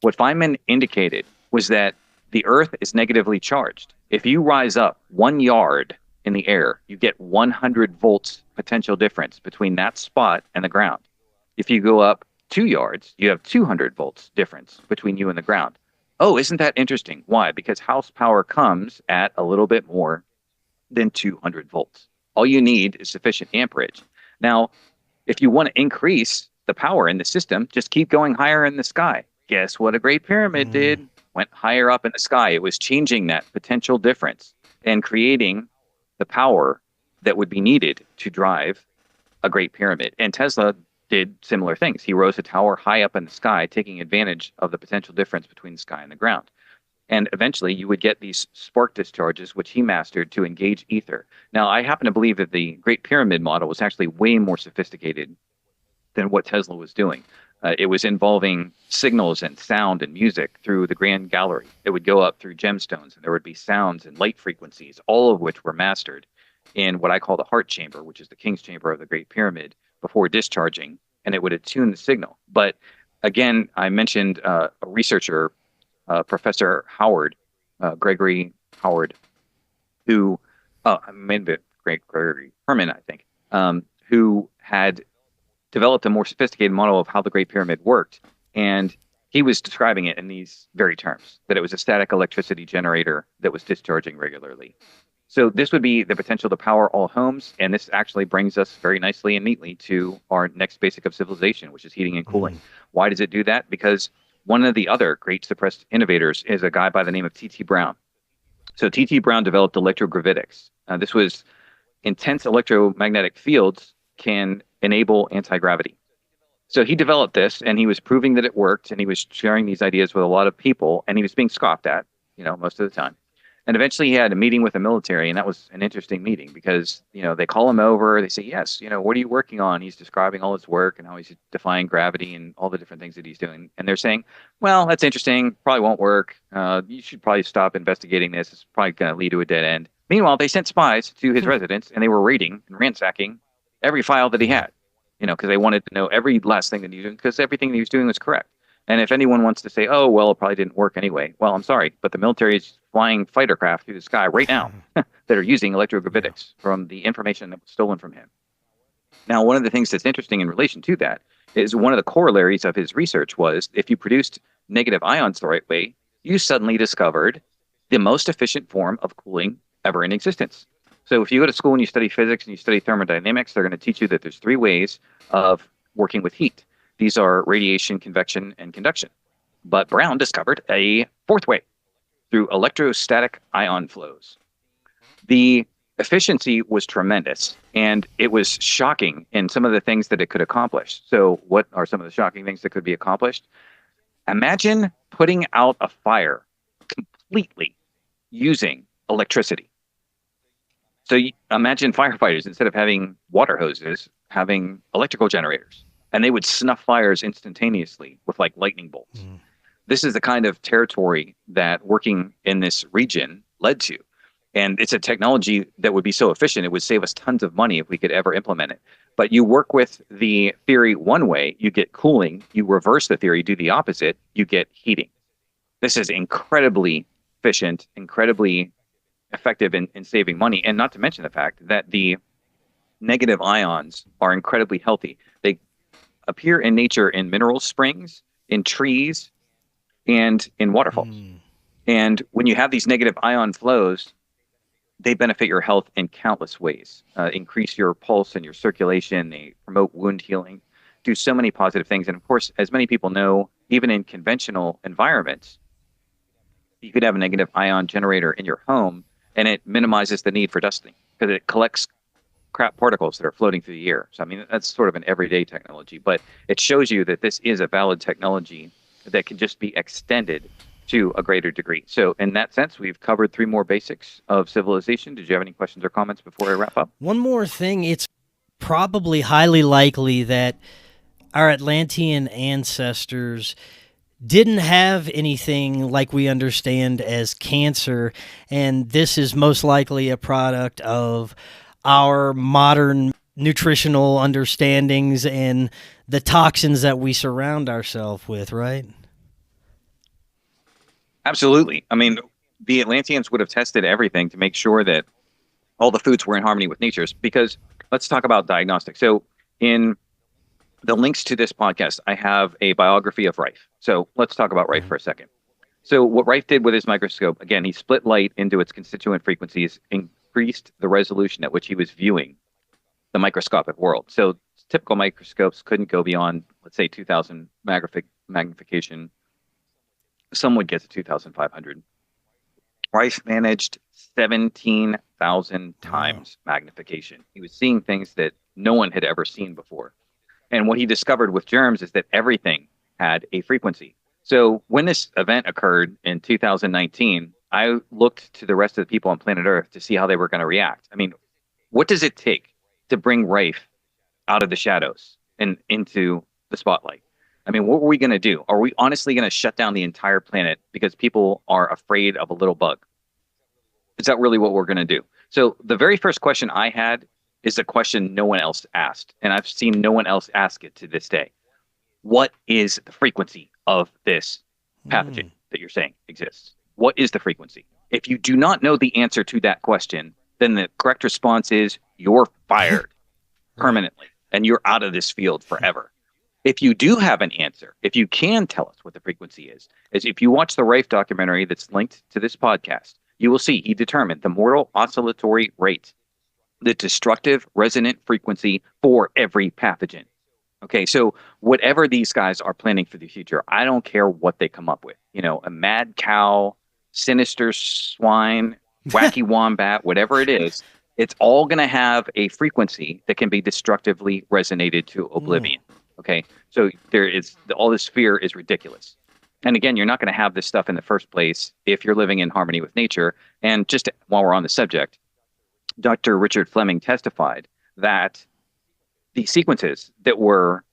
What Feynman indicated was that the Earth is negatively charged. If you rise up 1 yard in the air, you get 100 volts potential difference between that spot and the ground. If you go up 2 yards, you have 200 volts difference between you and the ground. Oh, isn't that interesting? Why? Because house power comes at a little bit more than 200 volts. All you need is sufficient amperage. Now, if you want to increase the power in the system, just keep going higher in the sky. Guess what a Great Pyramid did? Went higher up in the sky. It was changing that potential difference and creating the power that would be needed to drive a Great Pyramid. And Tesla did similar things. He rose a tower high up in the sky, taking advantage of the potential difference between the sky and the ground. And eventually you would get these spark discharges, which he mastered to engage ether. Now, I happen to believe that the Great Pyramid model was actually way more sophisticated than what Tesla was doing. It was involving signals and sound and music through the Grand Gallery. It would go up through gemstones, and there would be sounds and light frequencies, all of which were mastered in what I call the heart chamber, which is the king's chamber of the Great Pyramid, before discharging, and it would attune the signal. But again, I mentioned a researcher, Professor Howard, Gregory Howard, who, maybe Gregory Herman, I think, who had developed a more sophisticated model of how the Great Pyramid worked. And he was describing it in these very terms, that it was a static electricity generator that was discharging regularly. So this would be the potential to power all homes. And this actually brings us very nicely and neatly to our next basic of civilization, which is heating and cooling. Why does it do that? Because one of the other great suppressed innovators is a guy by the name of T.T. Brown. So T.T. Brown developed electrogravitics. This was intense electromagnetic fields can enable anti-gravity. So he developed this, and he was proving that it worked, and he was sharing these ideas with a lot of people, and he was being scoffed at, most of the time. And eventually he had a meeting with the military, and that was an interesting meeting because, they call him over, they say, yes, what are you working on? He's describing all his work and how he's defying gravity and all the different things that he's doing. And they're saying, well, that's interesting, probably won't work. You should probably stop investigating this. It's probably going to lead to a dead end. Meanwhile, they sent spies to his residence, and they were raiding and ransacking every file that he had, because they wanted to know every last thing that he was doing, because everything that he was doing was correct. And if anyone wants to say, oh, well, it probably didn't work anyway, well, I'm sorry, but the military is flying fighter craft through the sky right now that are using electrogravitics from the information that was stolen from him. Now, one of the things that's interesting in relation to that is one of the corollaries of his research was if you produced negative ions the right way, you suddenly discovered the most efficient form of cooling ever in existence. So if you go to school and you study physics and you study thermodynamics, they're going to teach you that there's 3 ways of working with heat. These are radiation, convection, and conduction. But Brown discovered a 4th way through electrostatic ion flows. The efficiency was tremendous, and it was shocking in some of the things that it could accomplish. So what are some of the shocking things that could be accomplished? Imagine putting out a fire completely using electricity. So imagine firefighters, instead of having water hoses, having electrical generators, and they would snuff fires instantaneously with like lightning bolts. This is the kind of territory that working in this region led to. And it's a technology that would be so efficient, it would save us tons of money if we could ever implement it. But you work with the theory one way, you get cooling, you reverse the theory, do the opposite, you get heating. This is incredibly efficient, incredibly effective in saving money, and not to mention the fact that the negative ions are incredibly healthy. They appear in nature in mineral springs, in trees, and in waterfalls. And when you have these negative ion flows, they benefit your health in countless ways. Increase your pulse and your circulation, they promote wound healing, do so many positive things. And of course, as many people know, even in conventional environments, you could have a negative ion generator in your home and it minimizes the need for dusting because it collects crap particles that are floating through the air. So, I mean, that's sort of an everyday technology, but it shows you that this is a valid technology that can just be extended to a greater degree. So, in that sense, we've covered 3 more basics of civilization. Did you have any questions or comments before I wrap up? One more thing. It's probably highly likely that our Atlantean ancestors didn't have anything like we understand as cancer, and this is most likely a product of our modern nutritional understandings and the toxins that we surround ourselves with, right? Absolutely. I mean, the Atlanteans would have tested everything to make sure that all the foods were in harmony with nature's, because let's talk about diagnostics. So in the links to this podcast, I have a biography of Rife. So let's talk about Rife for a second. So what Rife did with his microscope, again, he split light into its constituent frequencies, increased the resolution at which he was viewing the microscopic world. So typical microscopes couldn't go beyond, let's say, 2,000 magnification. Some would get to 2,500. Rife managed 17,000 times magnification. He was seeing things that no one had ever seen before. And what he discovered with germs is that everything had a frequency. So when this event occurred in 2019, I looked to the rest of the people on planet Earth to see how they were going to react. I mean, what does it take to bring Rife out of the shadows and into the spotlight? I mean, what were we going to do? Are we honestly going to shut down the entire planet because people are afraid of a little bug? Is that really what we're going to do? So the very first question I had is a question no one else asked, and I've seen no one else ask it to this day. What is the frequency of this pathogen that you're saying exists? What is the frequency? If you do not know the answer to that question, then the correct response is you're fired permanently, and you're out of this field forever. If you do have an answer, if you can tell us what the frequency is if you watch the Rife documentary that's linked to this podcast, you will see he determined the mortal oscillatory rate, the destructive resonant frequency for every pathogen. Okay, so whatever these guys are planning for the future, I don't care what they come up with. You know, a mad cow, sinister swine, wacky wombat, whatever it is, it's all going to have a frequency that can be destructively resonated to oblivion. Okay, so there is all this fear is ridiculous. And again, you're not going to have this stuff in the first place if you're living in harmony with nature. And just while we're on the subject, Dr. Richard Fleming testified that the sequences that were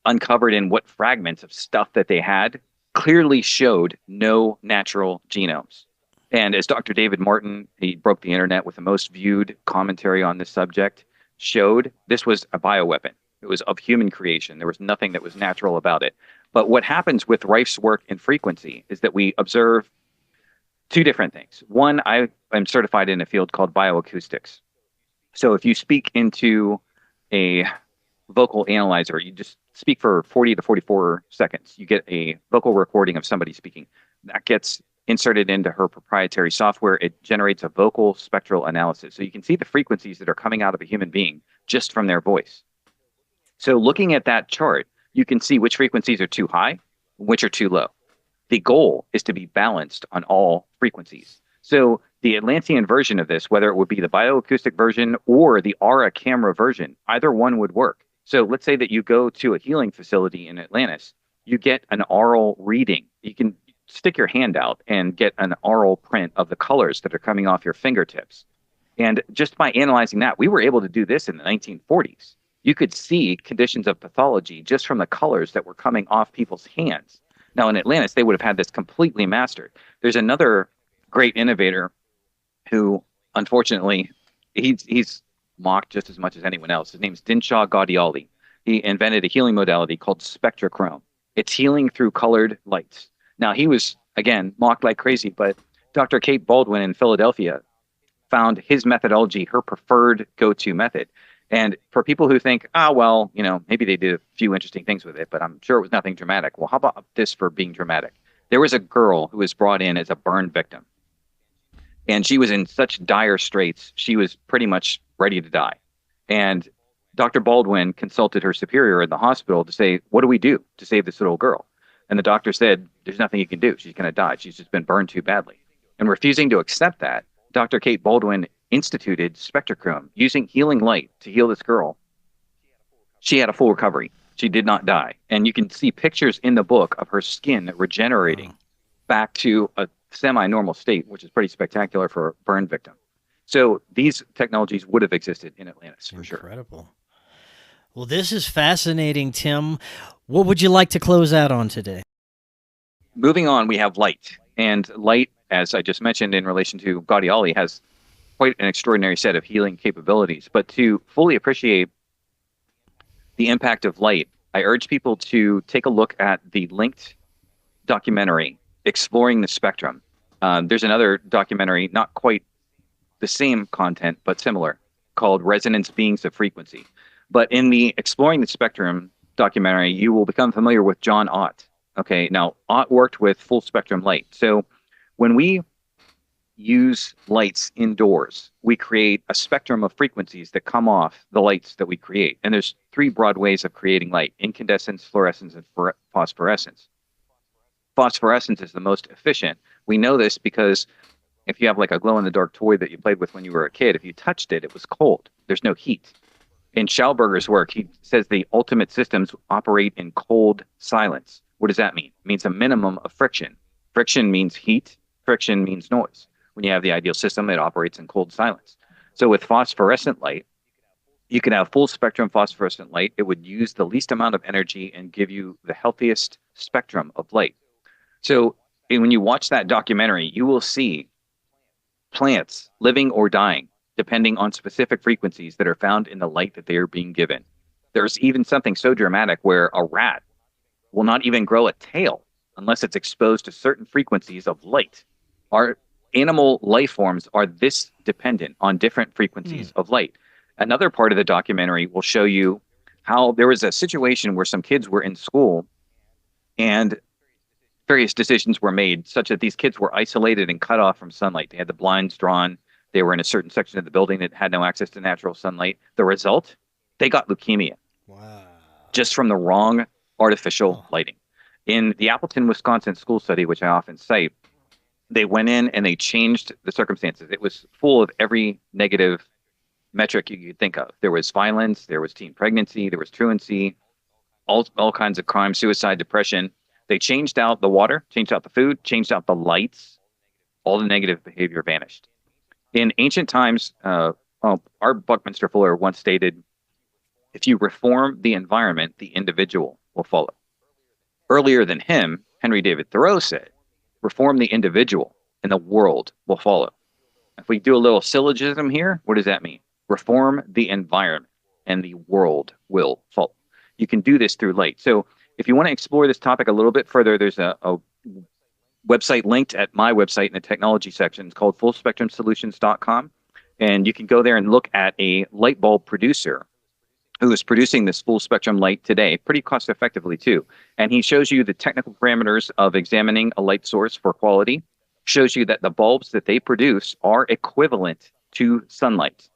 uncovered in what fragments of stuff that they had clearly showed no natural genomes. And as Dr. David Martin, he broke the internet with the most viewed commentary on this subject, showed, this was a bioweapon. It was of human creation. There was nothing that was natural about it. But what happens with Rife's work in frequency is that we observe 2 different things. One, I am certified in a field called bioacoustics. So if you speak into a vocal analyzer, you just speak for 40 to 44 seconds, you get a vocal recording of somebody speaking. That gets inserted into her proprietary software. It generates a vocal spectral analysis. So you can see the frequencies that are coming out of a human being just from their voice. So looking at that chart, you can see which frequencies are too high, which are too low. The goal is to be balanced on all frequencies. So the Atlantean version of this, whether it would be the bioacoustic version or the Aura camera version, either one would work. So let's say that you go to a healing facility in Atlantis, you get an aural reading. You can stick your hand out and get an aural print of the colors that are coming off your fingertips. And just by analyzing that, we were able to do this in the 1940s. You could see conditions of pathology just from the colors that were coming off people's hands. Now, in Atlantis, they would have had this completely mastered. There's another great innovator who, unfortunately, he's mocked just as much as anyone else. His name's Dinshaw Gaudiali. He invented a healing modality called spectrochrome. It's healing through colored lights. Now, he was, again, mocked like crazy, but Dr. Kate Baldwin in Philadelphia found his methodology her preferred go-to method. And for people who think, well, you know, maybe they did a few interesting things with it, but I'm sure it was nothing dramatic. Well, how about this for being dramatic? There was a girl who was brought in as a burn victim. And she was in such dire straits, she was pretty much ready to die. And Dr. Baldwin consulted her superior in the hospital to say, what do we do to save this little girl? And the doctor said, there's nothing you can do. She's going to die. She's just been burned too badly. And refusing to accept that, Dr. Kate Baldwin instituted spectrochrome using healing light to heal this girl. She had a full recovery. She did not die. And you can see pictures in the book of her skin regenerating back to a semi-normal state, which is pretty spectacular for a burn victim. So these technologies would have existed in Atlantis for sure. Incredible. Well, this is fascinating, Tim. What would you like to close out on today? Moving on, we have light. And light, as I just mentioned in relation to Gaudiali, has quite an extraordinary set of healing capabilities. But to fully appreciate the impact of light, I urge people to take a look at the linked documentary, Exploring the Spectrum. There's another documentary, not quite the same content, but similar, called Resonance Beings of Frequency. But in the Exploring the Spectrum documentary, you will become familiar with John Ott. Okay, now Ott worked with full spectrum light. So when we use lights indoors, we create a spectrum of frequencies that come off the lights that we create. And there's three broad ways of creating light: incandescence, fluorescence, and phosphorescence. Phosphorescence is the most efficient. We know this because if you have like a glow-in-the-dark toy that you played with when you were a kid, if you touched it, it was cold. There's no heat. In Schauberger's work, he says the ultimate systems operate in cold silence. What does that mean? It means a minimum of friction. Friction means heat. Friction means noise. When you have the ideal system, it operates in cold silence. So with phosphorescent light, you can have full spectrum phosphorescent light. It would use the least amount of energy and give you the healthiest spectrum of light. So when you watch that documentary, you will see plants living or dying depending on specific frequencies that are found in the light that they are being given. There's even something so dramatic where a rat will not even grow a tail unless it's exposed to certain frequencies of light. Our animal life forms are this dependent on different frequencies of light. Another part of the documentary will show you how there was a situation where some kids were in school and various decisions were made such that these kids were isolated and cut off from sunlight. They had the blinds drawn. They were in a certain section of the building that had no access to natural sunlight. The result, they got leukemia. Wow. Just from the wrong artificial lighting. In the Appleton, Wisconsin school study, which I often cite, they went in and they changed the circumstances. It was full of every negative metric you could think of. There was violence, there was teen pregnancy, there was truancy, all kinds of crime, suicide, depression. They changed out the water, changed out the food, changed out the lights. All the negative behavior vanished. In ancient times, our Buckminster Fuller once stated, if you reform the environment, the individual will follow. Earlier than him, Henry David Thoreau said, reform the individual and the world will follow. If we do a little syllogism here, what does that mean? Reform the environment and the world will follow. You can do this through light. So if you want to explore this topic a little bit further, there's a website linked at my website in the technology section. It's called fullspectrumsolutions.com. And you can go there and look at a light bulb producer who is producing this full spectrum light today, pretty cost effectively too. And he shows you the technical parameters of examining a light source for quality, shows you that the bulbs that they produce are equivalent to sunlight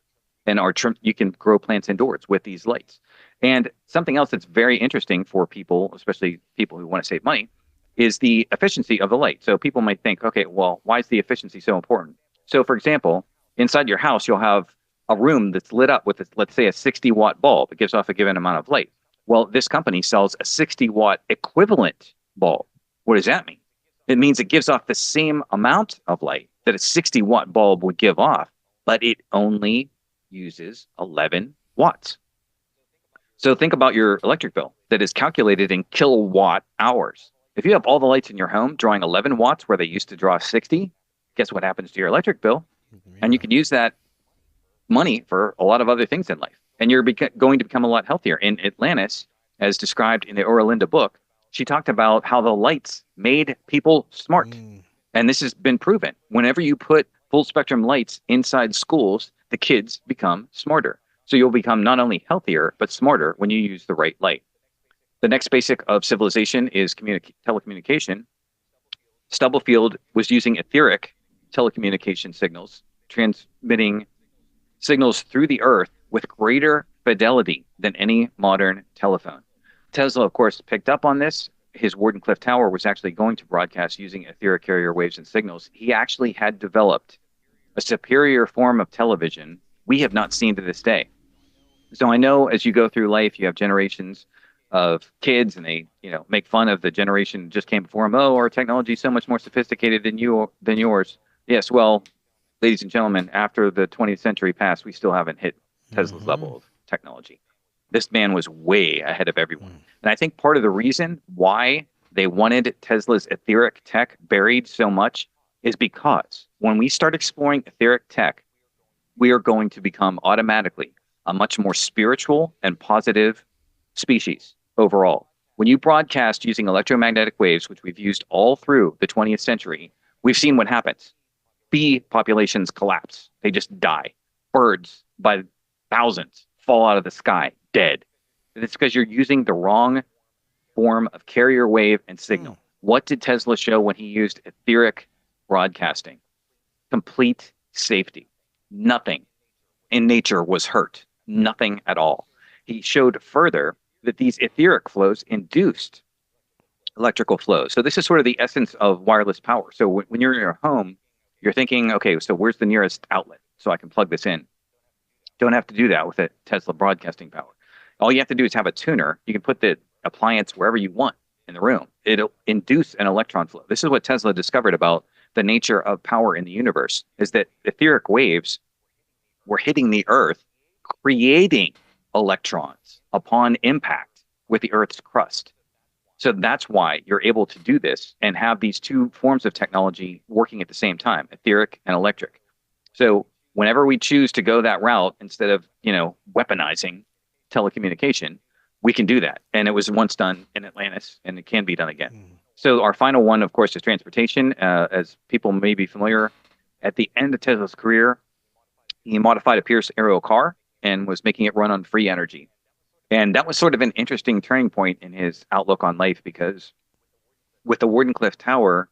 and you can grow plants indoors with these lights. And something else that's very interesting for people, especially people who want to save money, is the efficiency of the light. So people might think, okay, well, why is the efficiency so important? So for example, inside your house, you'll have a room that's lit up with, let's say, a 60-watt bulb. It gives off a given amount of light. Well, this company sells a 60-watt equivalent bulb. What does that mean? It means it gives off the same amount of light that a 60-watt bulb would give off, but it only uses 11 watts. So think about your electric bill that is calculated in kilowatt hours. If you have all the lights in your home drawing 11 watts where they used to draw 60, guess what happens to your electric bill? And you can use that money for a lot of other things in life. And you're going to become a lot healthier. In Atlantis, as described in the Oralinda book, she talked about how the lights made people smart. And this has been proven. Whenever you put full spectrum lights inside schools, the kids become smarter. So you'll become not only healthier, but smarter when you use the right light. The next basic of civilization is telecommunication. Stubblefield was using etheric telecommunication signals, transmitting signals through the earth with greater fidelity than any modern telephone. Tesla, of course, picked up on this. His Wardenclyffe Tower was actually going to broadcast using etheric carrier waves and signals. He actually had developed a superior form of television we have not seen to this day. So I know as you go through life, you have generations of kids, and they, make fun of the generation just came before them. Oh, our technology is so much more sophisticated than yours. Yes, well, ladies and gentlemen, after the 20th century passed, we still haven't hit Tesla's level of technology. This man was way ahead of everyone. And I think part of the reason why they wanted Tesla's etheric tech buried so much is because when we start exploring etheric tech, we are going to become automatically a much more spiritual and positive species overall. When you broadcast using electromagnetic waves, which we've used all through the 20th century, we've seen what happens. Bee populations collapse. They just die. Birds by thousands fall out of the sky, dead. And it's because you're using the wrong form of carrier wave and signal. What did Tesla show when he used etheric broadcasting? Complete safety. Nothing in nature was hurt. Nothing at all. He showed further that these etheric flows induced electrical flows. So this is sort of the essence of wireless power. So when you're in your home, you're thinking, okay, so where's the nearest outlet so I can plug this in? Don't have to do that with a Tesla broadcasting power. All you have to do is have a tuner. You can put the appliance wherever you want in the room. It'll induce an electron flow. This is what Tesla discovered about the nature of power in the universe, is that etheric waves were hitting the Earth, creating electrons upon impact with the Earth's crust. So that's why you're able to do this and have these two forms of technology working at the same time, etheric and electric. So whenever we choose to go that route, instead of, weaponizing telecommunication, we can do that. And it was once done in Atlantis, and it can be done again. So our final one, of course, is transportation. As people may be familiar, at the end of Tesla's career, he modified a Pierce Arrow car and was making it run on free energy. And that was sort of an interesting turning point in his outlook on life, because with the Wardenclyffe Tower,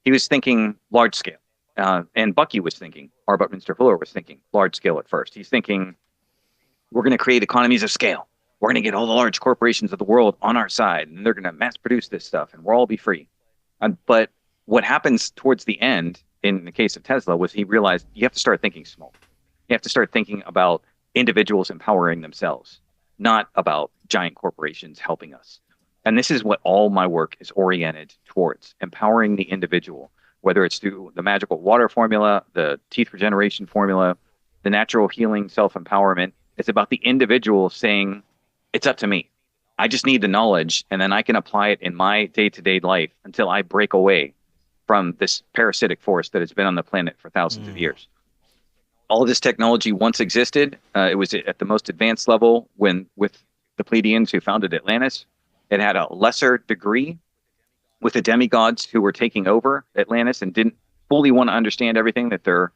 he was thinking large scale. And Bucky was thinking, or Buckminster Fuller was thinking large scale at first. He's thinking, we're going to create economies of scale. We're going to get all the large corporations of the world on our side, and they're going to mass produce this stuff, and we'll all be free. But what happens towards the end, in the case of Tesla, was he realized you have to start thinking small. You have to start thinking about individuals empowering themselves, not about giant corporations helping us. And this is what all my work is oriented towards, empowering the individual, whether it's through the magical water formula, the teeth regeneration formula, the natural healing self-empowerment. It's about the individual saying, it's up to me. I just need the knowledge, and then I can apply it in my day-to-day life until I break away from this parasitic force that has been on the planet for thousands of years. All of this technology once existed. It was at the most advanced level with the Pleiadians who founded Atlantis. It had a lesser degree with the demigods who were taking over Atlantis and didn't fully want to understand everything that their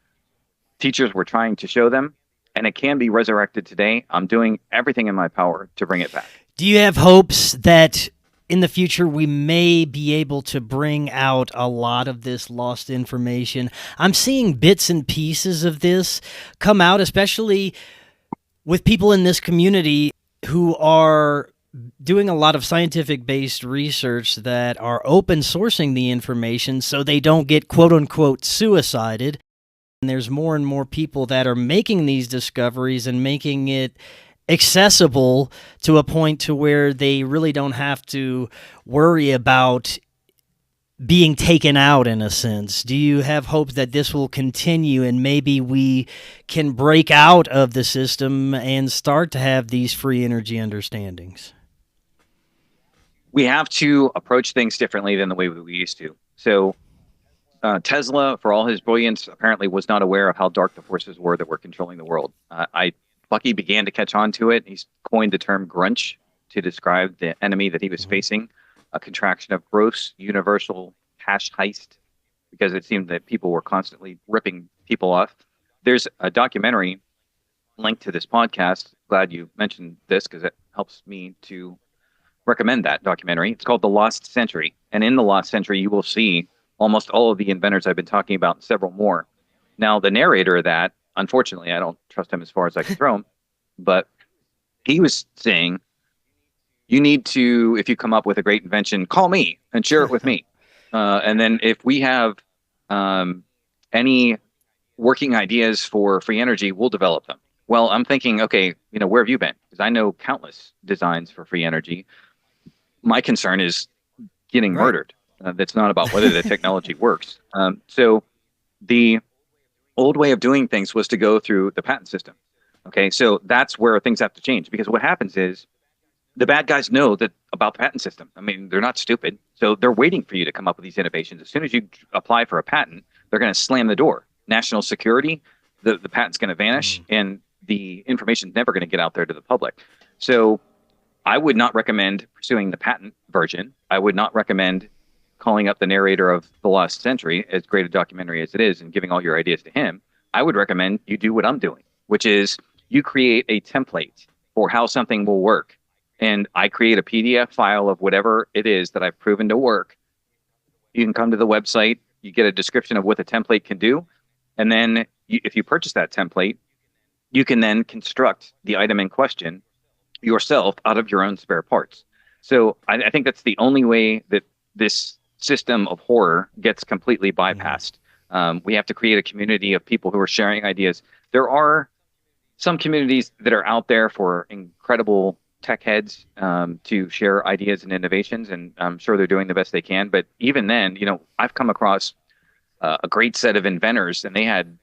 teachers were trying to show them. And it can be resurrected today. I'm doing everything in my power to bring it back. Do you have hopes that in the future we may be able to bring out a lot of this lost information? I'm seeing bits and pieces of this come out, especially with people in this community who are doing a lot of scientific-based research that are open sourcing the information so they don't get quote-unquote suicided. And there's more and more people that are making these discoveries and making it accessible to a point to where they really don't have to worry about being taken out, in a sense. Do you have hope that this will continue and maybe we can break out of the system and start to have these free energy understandings? We have to approach things differently than the way we used to. So Tesla, for all his brilliance, apparently was not aware of how dark the forces were that were controlling the world. Bucky began to catch on to it. He's coined the term grunch to describe the enemy that he was facing, a contraction of gross universal cash heist, because it seemed that people were constantly ripping people off. There's a documentary linked to this podcast. Glad you mentioned this, because it helps me to recommend that documentary. It's called The Lost Century. And in The Lost Century, you will see almost all of the inventors I've been talking about and several more. Now, the narrator of that, unfortunately, I don't trust him as far as I can throw him, but he was saying, you need to, if you come up with a great invention, call me and share it with me. And then if we have any working ideas for free energy, we'll develop them. Well, I'm thinking, okay, where have you been? Because I know countless designs for free energy. My concern is getting Right. murdered. That's not about whether the technology works. So the old way of doing things was to go through the patent system. Okay, so that's where things have to change, because what happens is the bad guys know that about the patent system. I mean, they're not stupid. So they're waiting for you to come up with these innovations. As soon as you apply for a patent, they're going to slam the door. National security, the patent's going to vanish, and the information's never going to get out there to the public. So I would not recommend pursuing the patent version. I would not recommend calling up the narrator of The Lost Century, as great a documentary as it is, and giving all your ideas to him. I would recommend you do what I'm doing, which is you create a template for how something will work. And I create a PDF file of whatever it is that I've proven to work. You can come to the website, you get a description of what the template can do. And then if you purchase that template, you can then construct the item in question yourself out of your own spare parts. So I think that's the only way that this system of horror gets completely bypassed. We have to create a community of people who are sharing ideas. There are some communities that are out there for incredible tech heads to share ideas and innovations, and I'm sure they're doing the best they can. But even then, I've come across a great set of inventors, and they had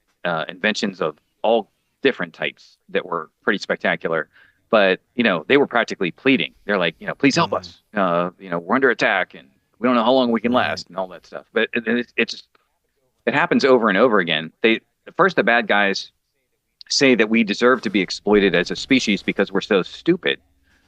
inventions of all different types that were pretty spectacular. But they were practically pleading. They're like, please help us. We're under attack, and we don't know how long we can last, and all that stuff. But it happens over and over again. First, the bad guys say that we deserve to be exploited as a species because we're so stupid.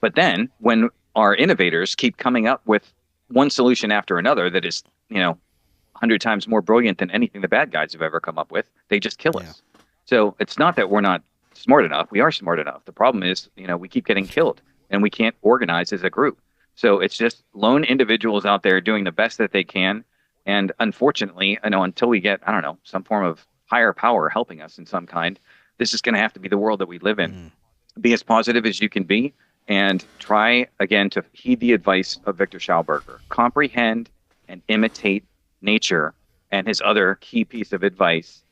But then when our innovators keep coming up with one solution after another that is, 100 times more brilliant than anything the bad guys have ever come up with, they just kill us. So it's not that we're not smart enough. We are smart enough. The problem is, we keep getting killed and we can't organize as a group. So it's just lone individuals out there doing the best that they can. And unfortunately, until we get, some form of higher power helping us in some kind, this is going to have to be the world that we live in. Be as positive as you can be, and try, again, to heed the advice of Victor Schauberger. Comprehend and imitate nature. And his other key piece of advice,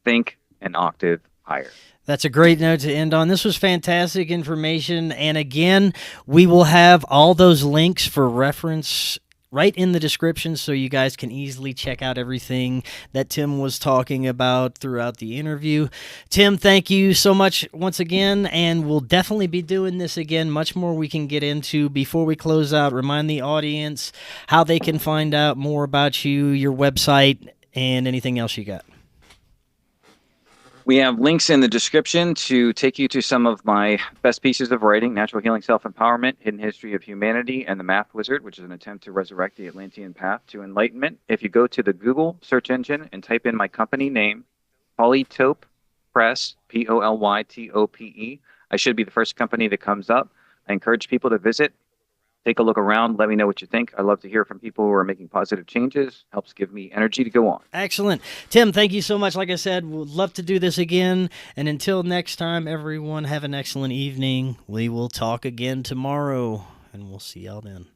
think an octave higher. That's a great note to end on. This was fantastic information. And again, we will have all those links for reference right in the description so you guys can easily check out everything that Tim was talking about throughout the interview. Tim, thank you so much once again, and we'll definitely be doing this again. Much more we can get into. Before we close out, remind the audience how they can find out more about you, your website, and anything else you got. We have links in the description to take you to some of my best pieces of writing: Natural Healing, Self-Empowerment, Hidden History of Humanity, and The Math Wizard, which is an attempt to resurrect the Atlantean path to enlightenment. If you go to the Google search engine and type in my company name, Polytope Press, Polytope, I should be the first company that comes up. I encourage people to visit. Take a look around. Let me know what you think. I love to hear from people who are making positive changes. Helps give me energy to go on. Excellent. Tim, thank you so much. Like I said, we'd love to do this again. And until next time, everyone, have an excellent evening. We will talk again tomorrow, and we'll see y'all then.